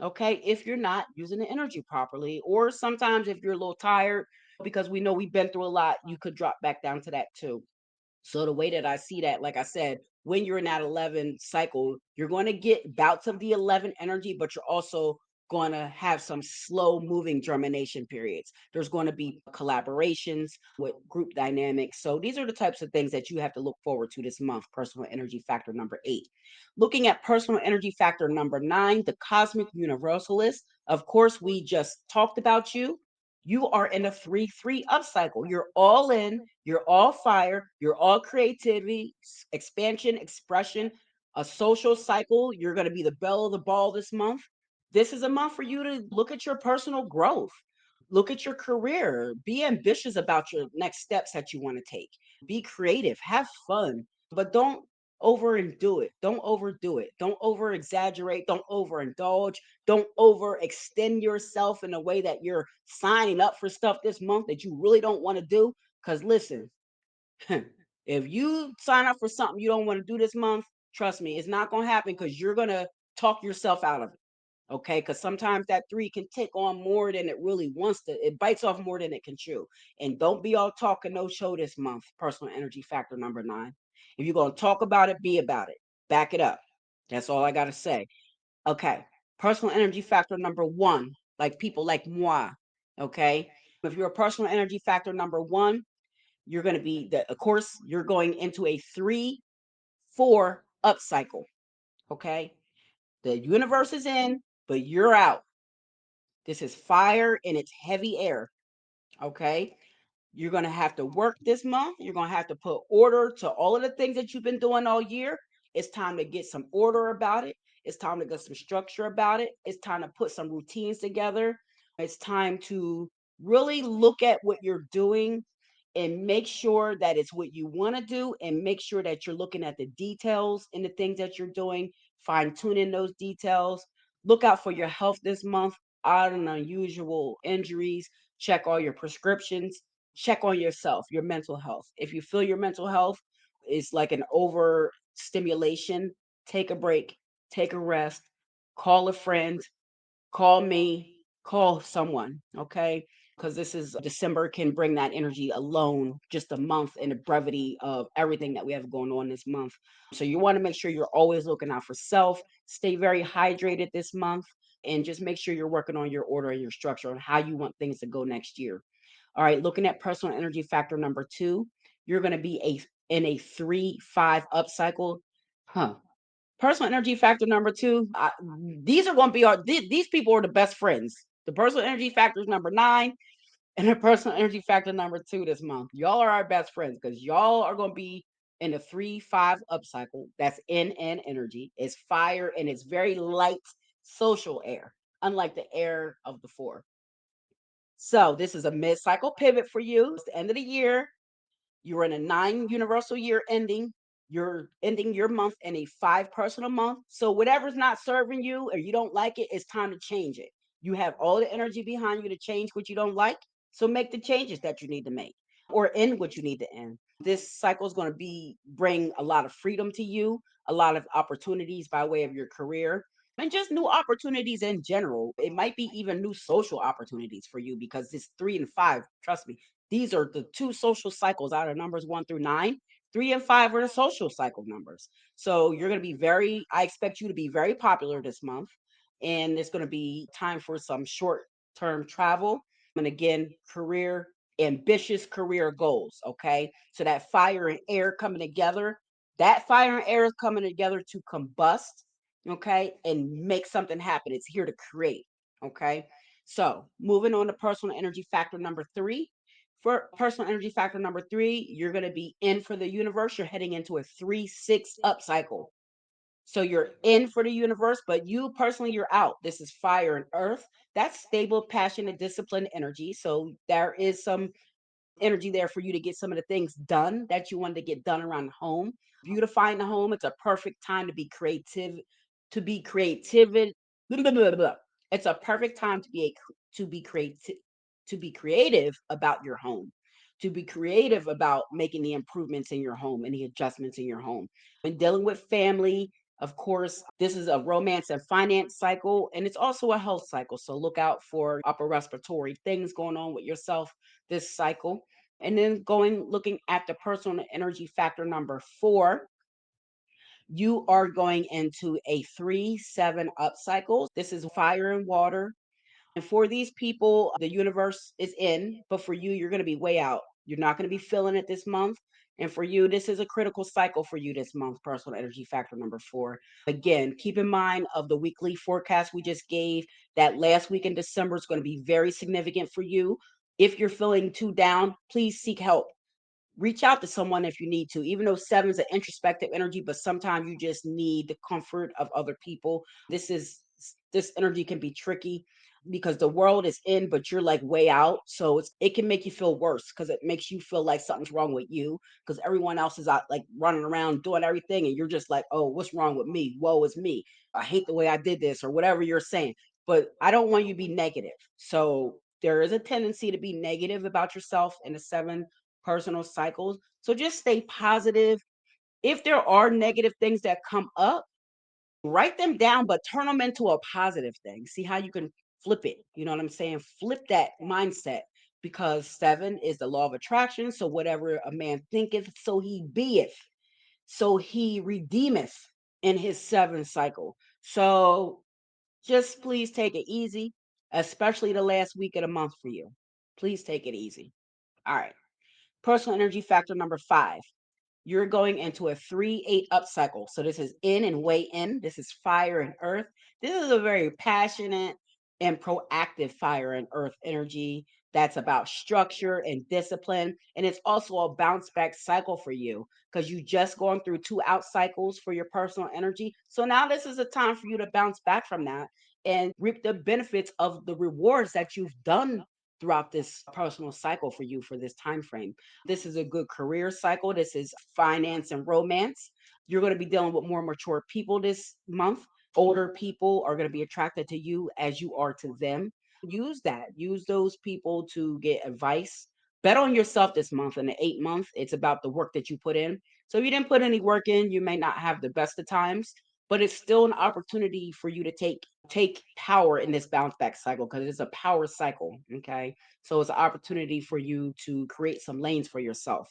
Okay, if you're not using the energy properly, or sometimes if you're a little tired, because we know we've been through a lot, you could drop back down to that too. So the way that I see that, like I said, when you're in that 11 cycle, you're going to get bouts of the 11 energy, but you're also going to have some slow moving germination periods. There's going to be collaborations with group dynamics. So these are the types of things that you have to look forward to this month. Personal energy factor number 8. Looking at personal energy factor number 9, the cosmic universalist. Of course, we just talked about you. You are in a 3-3 up cycle. You're all in, you're all fire, you're all creativity, expansion, expression, a social cycle. You're going to be the belle of the ball this month. This is a month for you to look at your personal growth, look at your career, be ambitious about your next steps that you want to take, be creative, have fun, but don't over and do it. Don't overdo it. Don't over exaggerate. Don't overindulge. Don't overextend yourself in a way that you're signing up for stuff this month that you really don't want to do. Because listen, if you sign up for something you don't want to do this month, trust me, it's not going to happen because you're going to talk yourself out of it. Okay, because sometimes that three can take on more than it really wants to. It bites off more than it can chew. And don't be all talk and no show this month. Personal energy factor number 9. If you're gonna talk about it, be about it. Back it up. That's all I gotta say. Okay. Personal energy factor number 1, like people like moi. Okay. If you're a personal energy factor number 1, you're gonna be the of course you're going into a 3-4 up cycle. Okay. The universe is in, but you're out. This is fire and it's heavy air. Okay. You're going to have to work this month. You're going to have to put order to all of the things that you've been doing all year. It's time to get some order about it. It's time to get some structure about it. It's time to put some routines together. It's time to really look at what you're doing and make sure that it's what you want to do, and make sure that you're looking at the details in the things that you're doing, fine tuning those details. Look out for your health this month, odd and unusual injuries. Check all your prescriptions. Check on yourself, your mental health. If you feel your mental health is like an overstimulation, take a break, take a rest, call a friend, call me, call someone, okay? Because this is December can bring that energy alone, just a month and the brevity of everything that we have going on this month. So you want to make sure you're always looking out for self, stay very hydrated this month, and just make sure you're working on your order and your structure on how you want things to go next year. All right, looking at personal energy factor number 2, you're going to be in a 3-5 up cycle. Huh. Personal energy factor number 2, these are going to be these people are the best friends. The personal energy factor is number 9, and the personal energy factor number 2 this month. Y'all are our best friends because y'all are going to be in a 3-5 up cycle. That's in energy. It's fire and it's very light social air, unlike the air of the 4. So this is a mid-cycle pivot for you. It's the end of the year. You're in a 9 universal year ending. You're ending your month in a 5 personal month. So whatever's not serving you or you don't like it, it's time to change it. You have all the energy behind you to change what you don't like. So make the changes that you need to make or end what you need to end. This cycle is going to be bring a lot of freedom to you, a lot of opportunities by way of your career, and just new opportunities in general. It might be even new social opportunities for you because this 3 and 5, trust me, these are the 2 social cycles out of numbers 1 through 9. 3 and 5 are the social cycle numbers. So you're going to be I expect you to be very popular this month. And it's going to be time for some short term travel. And again, ambitious career goals. Okay. So that fire and air coming together, that fire and air is coming together to combust. Okay. And make something happen. It's here to create. Okay. So moving on to personal energy factor number 3. For personal energy factor number 3, you're going to be in for the universe. You're heading into a 3-6 up cycle. So you're in for the universe, but you personally, you're out. This is fire and earth. That's stable, passionate, disciplined energy. So there is some energy there for you to get some of the things done that you wanted to get done around home. Beautifying the home, it's a perfect time to be creative. Blah, blah, blah, blah. It's a perfect time to be creative, about your home, to be creative about making the improvements in your home and the adjustments in your home. When dealing with family, of course, this is a romance and finance cycle, and it's also a health cycle. So look out for upper respiratory things going on with yourself this cycle. And then looking at the personal energy factor number 4, you are going into a 3-7 up cycle. This is fire and water. And for these people, the universe is in, but for you, you're going to be way out. You're not going to be feeling it this month. And for you, this is a critical cycle for you this month, personal energy factor number 4. Again, keep in mind of the weekly forecast we just gave, that last week in December is going to be very significant for you. If you're feeling too down, please seek help. Reach out to someone if you need to, even though 7 is an introspective energy, but sometimes you just need the comfort of other people. This energy can be tricky. because the world is in, but you're like way out. So it can make you feel worse because it makes you feel like something's wrong with you because everyone else is out like running around doing everything. And you're just like, oh, what's wrong with me? Woe is me. I hate the way I did this or whatever you're saying. But I don't want you to be negative. So there is a tendency to be negative about yourself in the 7 personal cycles. So just stay positive. If there are negative things that come up, write them down, but turn them into a positive thing. See how you can flip it. You know what I'm saying? Flip that mindset because 7 is the law of attraction. So whatever a man thinketh, so he beeth. So he redeemeth in his 7 cycle. So just please take it easy, especially the last week of the month for you. Please take it easy. All right. Personal energy factor number 5. You're going into a 3-8 up cycle. So this is in and way in. This is fire and earth. This is a very passionate and proactive fire and earth energy that's about structure and discipline. And it's also a bounce back cycle for you because you just going through 2 out cycles for your personal energy. So now this is a time for you to bounce back from that and reap the benefits of the rewards that you've done throughout this personal cycle for you for this time frame. This is a good career cycle. This is finance and romance. You're going to be dealing with more mature people this month. Older people are going to be attracted to you as you are to them. Use that. Use those people to get advice. Bet on yourself this month. In the 8 month, it's about the work that you put in. So if you didn't put any work in, you may not have the best of times, but it's still an opportunity for you to take power in this bounce back cycle because it's a power cycle. Okay. So it's an opportunity for you to create some lanes for yourself.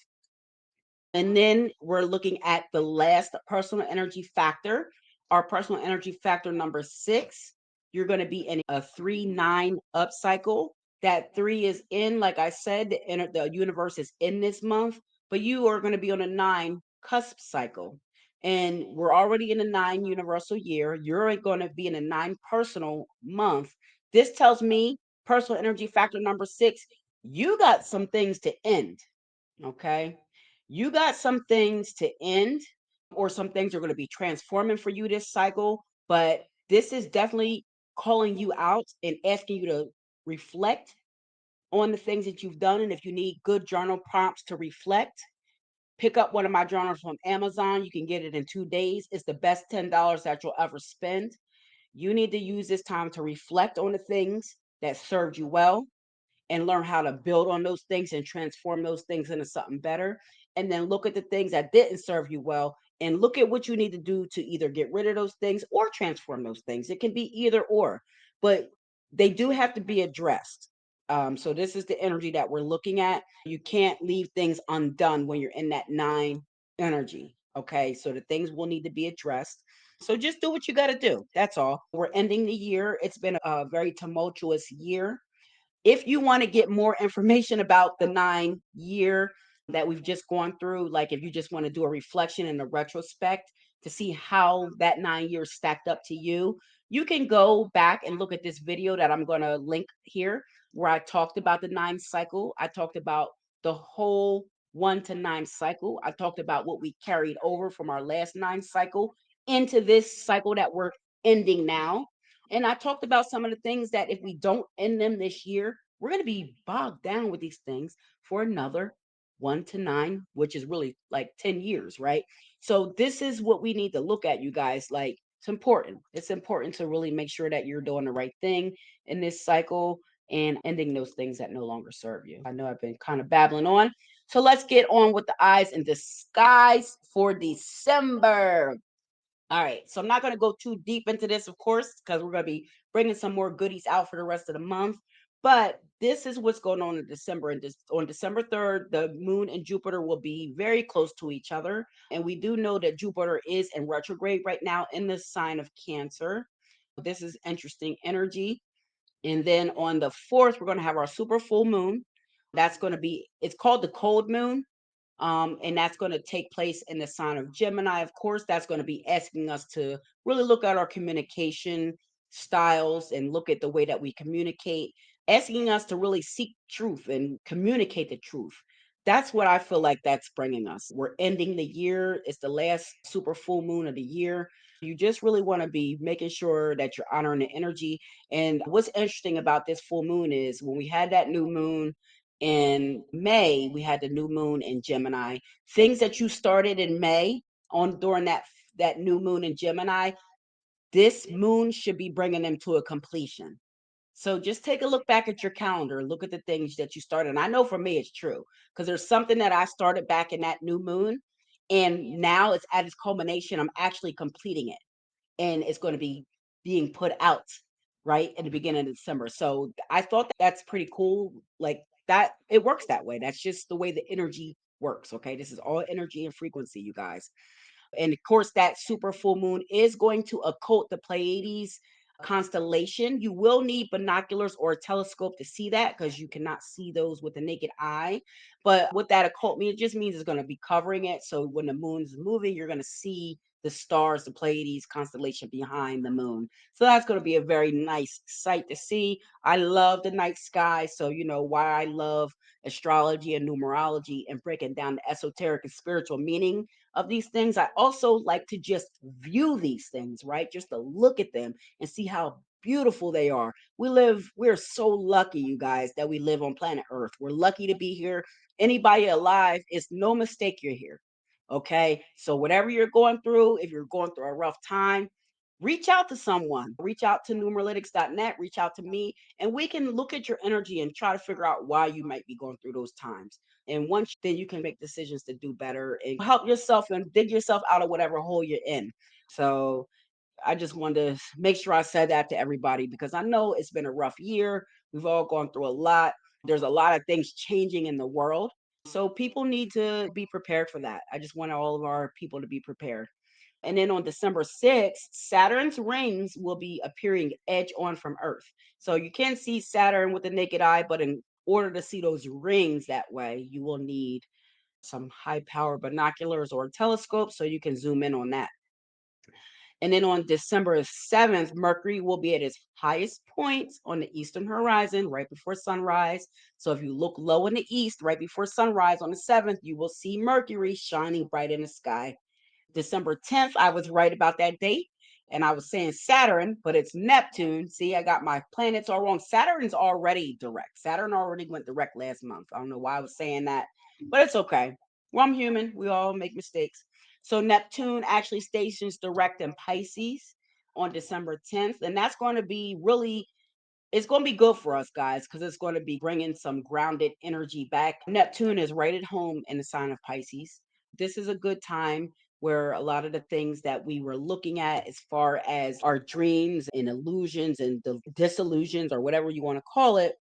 And then we're looking at the last personal energy factor, our personal energy factor number 6. You're going to be in a 3-9 up cycle. That 3 is in, like I said, the universe is in this month, but you are going to be on a 9 cusp cycle. And we're already in a 9 universal year. You're going to be in a 9 personal month. This tells me personal energy factor number 6, you got some things to end. Okay. You got some things to end, or some things are going to be transforming for you this cycle. But this is definitely calling you out and asking you to reflect on the things that you've done. And if you need good journal prompts to reflect, pick up one of my journals from Amazon. You can get it in 2 days. It's the best $10 that you'll ever spend. You need to use this time to reflect on the things that served you well and learn how to build on those things and transform those things into something better. And then look at the things that didn't serve you well and look at what you need to do to either get rid of those things or transform those things. It can be either or, but they do have to be addressed. So this is the energy that we're looking at. You can't leave things undone when you're in that 9 energy. Okay. So the things will need to be addressed. So just do what you got to do. That's all. We're ending the year. It's been a very tumultuous year. If you want to get more information about the 9 year that we've just gone through, like if you just want to do a reflection and a retrospect to see how that 9 years stacked up to you, you can go back and look at this video that I'm going to link here, where I talked about the 9 cycle. I talked about the whole 1 to 9 cycle. I talked about what we carried over from our last 9 cycle into this cycle that we're ending now. And I talked about some of the things that if we don't end them this year, we're going to be bogged down with these things for another 1 to 9, which is really like 10 years, right? So this is what we need to look at, you guys. Like, it's important. It's important to really make sure that you're doing the right thing in this cycle and ending those things that no longer serve you. I know I've been kind of babbling on. So let's get on with the eyes in disguise for December. All right, so I'm not going to go too deep into this, of course, because we're going to be bringing some more goodies out for the rest of the month. But this is what's going on in December. And on December 3rd, the moon and Jupiter will be very close to each other. And we do know that Jupiter is in retrograde right now in the sign of Cancer. This is interesting energy. And then on the 4th, we're going to have our super full moon. That's going to be, it's called the cold moon. And that's going to take place in the sign of Gemini. Of course, that's going to be asking us to really look at our communication styles and look at the way that we communicate, asking us to really seek truth and communicate the truth. That's what I feel like that's bringing us. We're ending the year. It's the last super full moon of the year. You just really want to be making sure that you're honoring the energy. And what's interesting about this full moon is when we had that new moon in May, we had the new moon in Gemini. Things that you started in May on during that new moon in Gemini, this moon should be bringing them to a completion. So just take a look back at your calendar, look at the things that you started. And I know for me it's true because there's something that I started back in that new moon, and now it's at its culmination. I'm actually completing it, and it's going to be being put out right in the beginning of December. So I thought that's pretty cool. Like that, it works that way. That's just the way the energy works. Okay. This is all energy and frequency, you guys. And of course, that super full moon is going to occult the Pleiades constellation. You will need binoculars or a telescope to see that because you cannot see those with the naked eye. But what that occult means, it just means it's going to be covering it. So when the moon is moving, you're going to see the stars, the Pleiades constellation behind the moon. So that's going to be a very nice sight to see. I love the night sky. So, you know, why I love astrology and numerology and breaking down the esoteric and spiritual meaning of these things. I also like to just view these things, right? Just to look at them and see how beautiful they are. We're so lucky, you guys, that we live on planet Earth. We're lucky to be here. Anybody alive, it's no mistake you're here. Okay. So, whatever you're going through, if you're going through a rough time, reach out to someone, reach out to numeralytics.net, reach out to me, and we can look at your energy and try to figure out why you might be going through those times. And once then you can make decisions to do better and help yourself and dig yourself out of whatever hole you're in. So I just wanted to make sure I said that to everybody because I know it's been a rough year. We've all gone through a lot. There's a lot of things changing in the world. So people need to be prepared for that. I just want all of our people to be prepared. And then on December 6th, Saturn's rings will be appearing edge on from Earth. So you can see Saturn with the naked eye, but in order to see those rings that way, you will need some high power binoculars or a telescope so you can zoom in on that. And then on December 7th, Mercury will be at its highest point on the eastern horizon right before sunrise. So if you look low in the east right before sunrise on the 7th, you will see Mercury shining bright in the sky. December 10th, I was right about that date. And I was saying Saturn, but it's Neptune. See, I got my planets all wrong. Saturn's already direct. Saturn already went direct last month. I don't know why I was saying that, but it's okay. Well, I'm human. We all make mistakes. So Neptune actually stations direct in Pisces on December 10th. And that's going to be really it's going to be good for us guys because it's going to be bringing some grounded energy back. Neptune is right at home in the sign of Pisces. This is a good time where a lot of the things that we were looking at as far as our dreams and illusions and the disillusions or whatever you want to call it,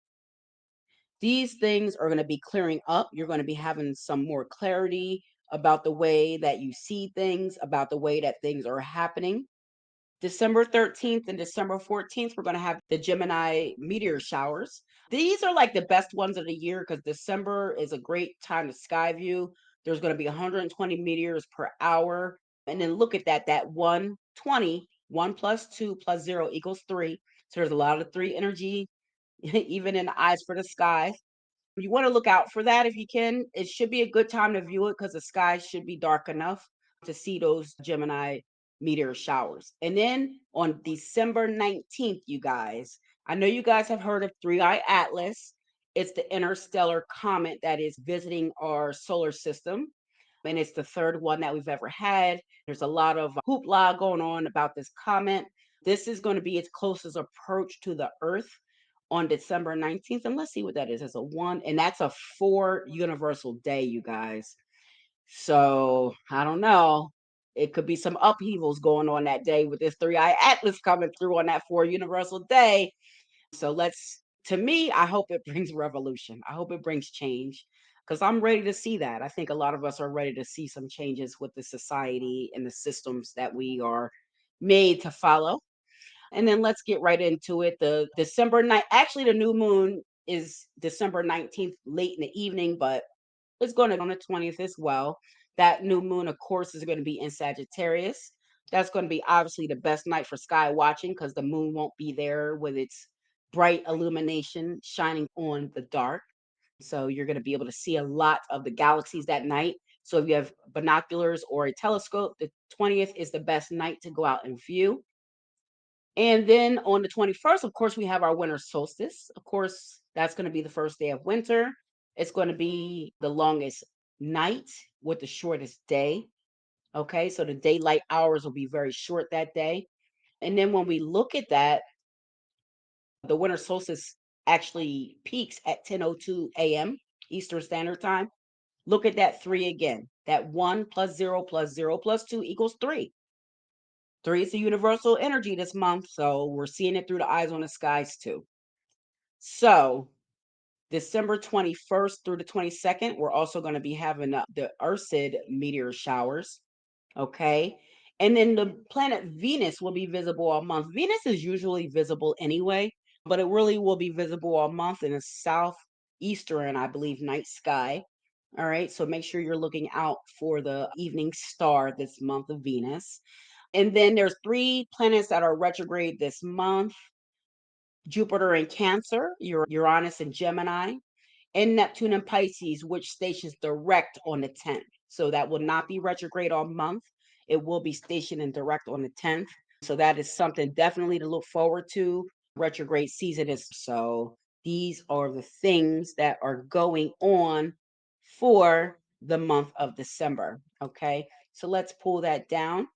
these things are going to be clearing up. You're going to be having some more clarity about the way that you see things, about the way that things are happening. December 13th and December 14th, we're going to have the Gemini meteor showers. These are like the best ones of the year because December is a great time to sky view. There's going to be 120 meteors per hour. And then look at that 120, 1 plus 2 plus 0 equals 3. So there's a lot of 3 energy, even in the eyes for the sky. You want to look out for that if you can. It should be a good time to view it because the sky should be dark enough to see those Gemini meteor showers. And then on December 19th, you guys, I know you guys have heard of Three-Eye Atlas. It's the interstellar comet that is visiting our solar system. And it's the third one that we've ever had. There's a lot of hoopla going on about this comet. This is going to be its closest approach to the Earth on December 19th. And let's see what that is. It's a 1, and that's a 4 universal day, you guys. So I don't know. It could be some upheavals going on that day with this Three-Eye Atlas coming through on that 4 universal day. So to me, I hope it brings revolution. I hope it brings change because I'm ready to see that. I think a lot of us are ready to see some changes with the society and the systems that we are made to follow. And then let's get right into it. The December night, actually, the new moon is December 19th, late in the evening, but it's going to be on the 20th as well. That new moon, of course, is going to be in Sagittarius. That's going to be obviously the best night for sky watching because the moon won't be there with its bright illumination shining on the dark. So you're going to be able to see a lot of the galaxies that night. So if you have binoculars or a telescope, the 20th is the best night to go out and view. And then on the 21st, of course, we have our winter solstice. Of course, that's going to be the first day of winter. It's going to be the longest night with the shortest day. Okay, so the daylight hours will be very short that day. And then when we look at that, the winter solstice actually peaks at 10:02 a.m. Eastern Standard Time. Look at that three again. That 1 plus 0 plus 2 equals 3. 3 is the universal energy this month, so we're seeing it through the eyes on the skies too. So December 21st through the 22nd, we're also going to be having the Ursid meteor showers. Okay. And then the planet Venus will be visible all month. Venus is usually visible anyway, but it really will be visible all month in the southeastern, I believe, night sky. All right. So make sure you're looking out for the evening star this month of Venus. And then there's three planets that are retrograde this month: Jupiter in Cancer, Uranus in Gemini, and Neptune in Pisces, which stations direct on the 10th. So that will not be retrograde all month. It will be stationed and direct on the 10th. So that is something definitely to look forward to. Retrograde season is so these are the things that are going on for the month of December. Okay. So let's pull that down.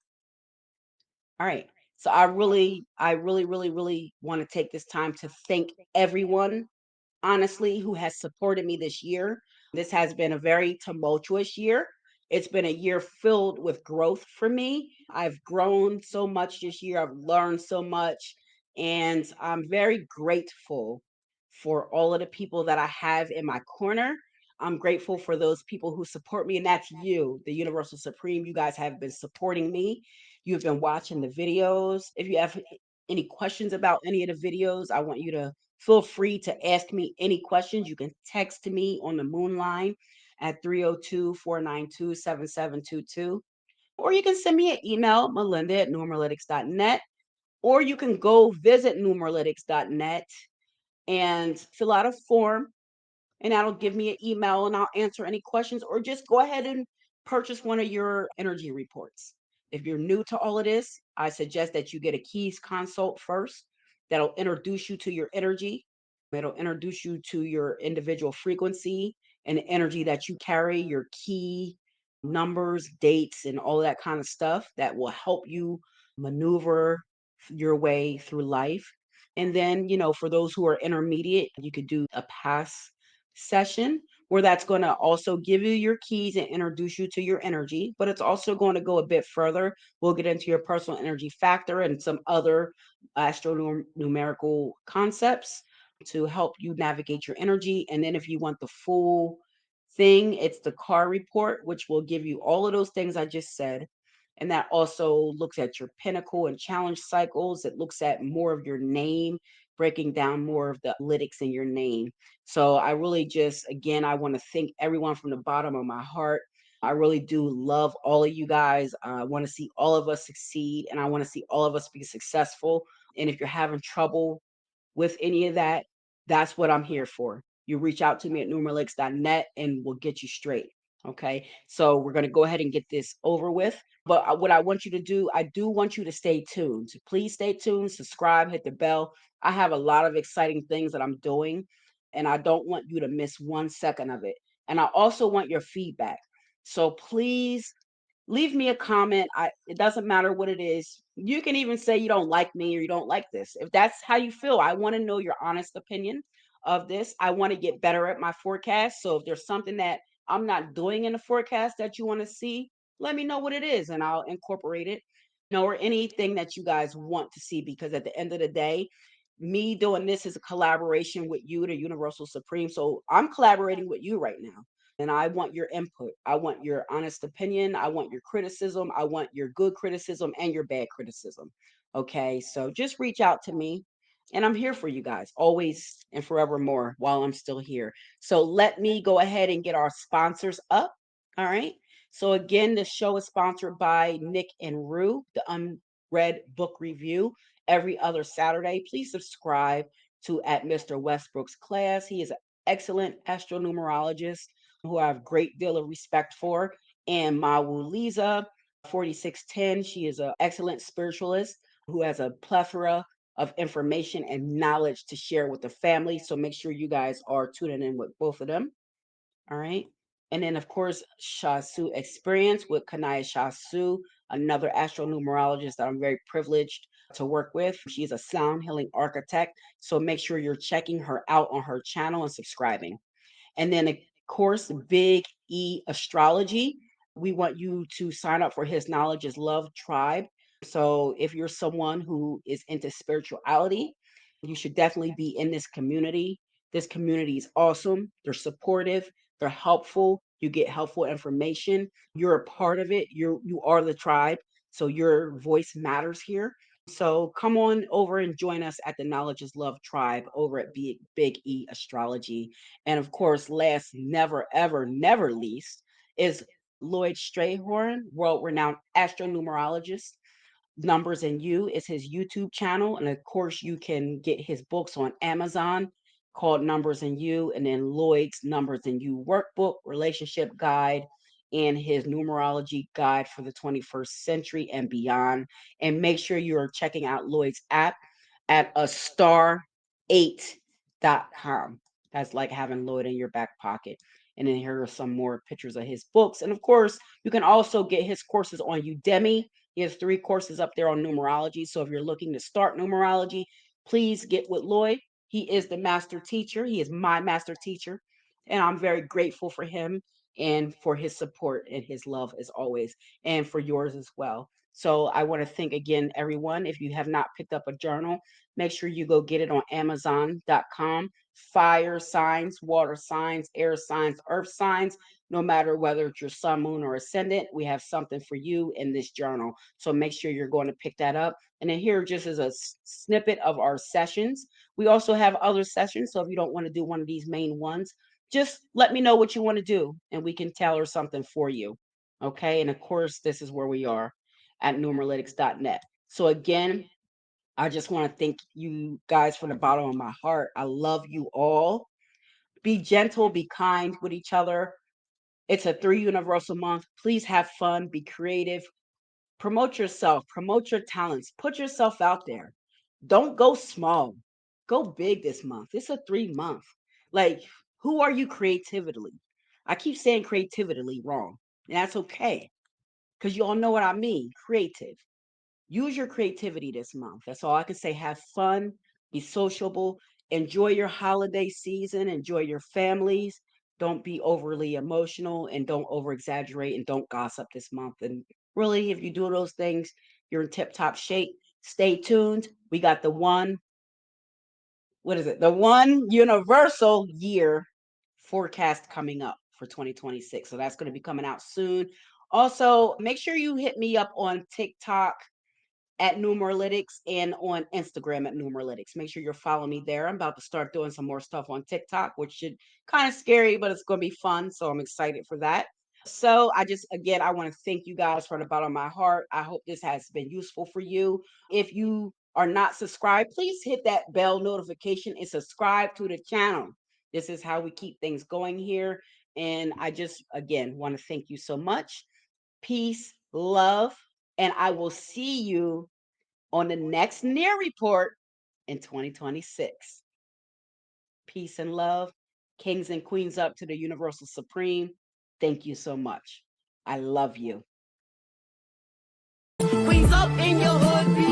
All right. So I really want to take this time to thank everyone, honestly, who has supported me this year. This has been a very tumultuous year. It's been a year filled with growth for me. I've grown so much this year. I've learned so much. And I'm very grateful for all of the people that I have in my corner. I'm grateful for those people who support me, and that's you, the Universal Supreme. You guys have been supporting me. You've been watching the videos. If you have any questions about any of the videos, I want you to feel free to ask me any questions. You can text me on the moon line at 302-492-7722. Or you can send me an email, melinda@numeralytics.net. Or you can go visit numeralytics.net and fill out a form, and that'll give me an email and I'll answer any questions, or just go ahead and purchase one of your energy reports. If you're new to all of this, I suggest that you get a keys consult first. That'll introduce you to your energy. It'll introduce you to your individual frequency and the energy that you carry, your key numbers, dates, and all that kind of stuff that will help you maneuver your way through life. And then, for those who are intermediate, you could do a pass session where that's going to also give you your keys and introduce you to your energy, but it's also going to go a bit further. We'll get into your personal energy factor and some other numerical concepts to help you navigate your energy. And then if you want the full thing, it's the car report, which will give you all of those things I just said. And that also looks at your pinnacle and challenge cycles. It looks at more of your name, breaking down more of the lytics in your name. So I really just, again, I want to thank everyone from the bottom of my heart. I really do love all of you guys. I want to see all of us succeed, and I want to see all of us be successful. And if you're having trouble with any of that, that's what I'm here for. You reach out to me at numeralytics.net and we'll get you straight. Okay. So we're going to go ahead and get this over with. But what I want you to do, I do want you to stay tuned. So please stay tuned, subscribe, hit the bell. I have a lot of exciting things that I'm doing, and I don't want you to miss 1 second of it. And I also want your feedback. So please leave me a comment. It doesn't matter what it is. You can even say you don't like me or you don't like this. If that's how you feel, I want to know your honest opinion of this. I want to get better at my forecast. So if there's something that I'm not doing in the forecast that you want to see, let me know what it is and I'll incorporate it. Or anything that you guys want to see, because at the end of the day, me doing this is a collaboration with you, the Universal Supreme. So I'm collaborating with you right now. And I want your input. I want your honest opinion. I want your criticism. I want your good criticism and your bad criticism. Okay. So just reach out to me. And I'm here for you guys always and forevermore while I'm still here. So let me go ahead and get our sponsors up. All right. So again, the show is sponsored by Nick and Rue, the Unread Book Review, every other Saturday. Please subscribe to at Mr. Westbrook's class. He is an excellent astronumerologist who I have a great deal of respect for. And Mawu Lisa, 4610, she is an excellent spiritualist who has a plethora of information and knowledge to share with the family. So make sure you guys are tuning in with both of them. All right. And then, of course, Shasu Experience with Kinaya Shasu, another astronumerologist that I'm very privileged to work with. She's a sound healing architect. So make sure you're checking her out on her channel and subscribing. And then, of course, Big E Astrology. We want you to sign up for his Knowledge is Love tribe. So if you're someone who is into spirituality, you should definitely be in this community. This community is awesome. They're supportive, they're helpful. You get helpful information. You're a part of it. You are the tribe. So your voice matters here. So come on over and join us at the Knowledge is Love tribe over at Big E Astrology. And of course, last, never, ever, never least, is LLoyd Strayhorn, world renowned astronumerologist. Numbers and You is his YouTube channel. And of course, you can get his books on Amazon called Numbers and You, and then Lloyd's Numbers and You workbook, relationship guide, and his numerology guide for the 21st century and beyond. And make sure you are checking out Lloyd's app at a star8.com. That's like having Lloyd in your back pocket. And then here are some more pictures of his books. And of course, you can also get his courses on Udemy. He has 3 courses up there on numerology. So if you're looking to start numerology, please get with Lloyd. He is the master teacher. He is my master teacher. And I'm very grateful for him and for his support and his love as always, and for yours as well. So I want to thank again everyone. If you have not picked up a journal, make sure you go get it on Amazon.com. Fire signs, water signs, air signs, earth signs, no matter whether it's your sun, moon, or ascendant, we have something for you in this journal. So make sure you're going to pick that up. And then here just is a snippet of our sessions. We also have other sessions. So if you don't want to do one of these main ones, just let me know what you want to do and we can tailor something for you. Okay. And of course, this is where we are at numeralytics.net. So again, I just want to thank you guys from the bottom of my heart. I love you all. Be gentle, be kind with each other. It's a 3 universal month. Please have fun, be creative, promote yourself, promote your talents, put yourself out there. Don't go small, go big this month. It's a 3 month. Like, who are you creatively? I keep saying creatively wrong, and that's okay because you all know what I mean. Creative. Use your creativity this month. That's all I can say. Have fun, be sociable, enjoy your holiday season, enjoy your families. Don't be overly emotional and don't over exaggerate and don't gossip this month. And really, if you do those things, you're in tip top shape. Stay tuned. We got the one, what is it? The one universal year forecast coming up for 2026. So that's going to be coming out soon. Also, make sure you hit me up on TikTok at Numeralytics and on Instagram at Numeralytics. Make sure you're following me there. I'm about to start doing some more stuff on TikTok, which should kind of scary, but it's going to be fun. So I'm excited for that. So again, I want to thank you guys from the bottom of my heart. I hope this has been useful for you. If you are not subscribed, please hit that bell notification and subscribe to the channel. This is how we keep things going here. And I again, want to thank you so much. Peace, love, and I will see you on the next near report in 2026. Peace and love. Kings and queens up to the Universal Supreme. Thank you so much. I love you. Queens up in your hood.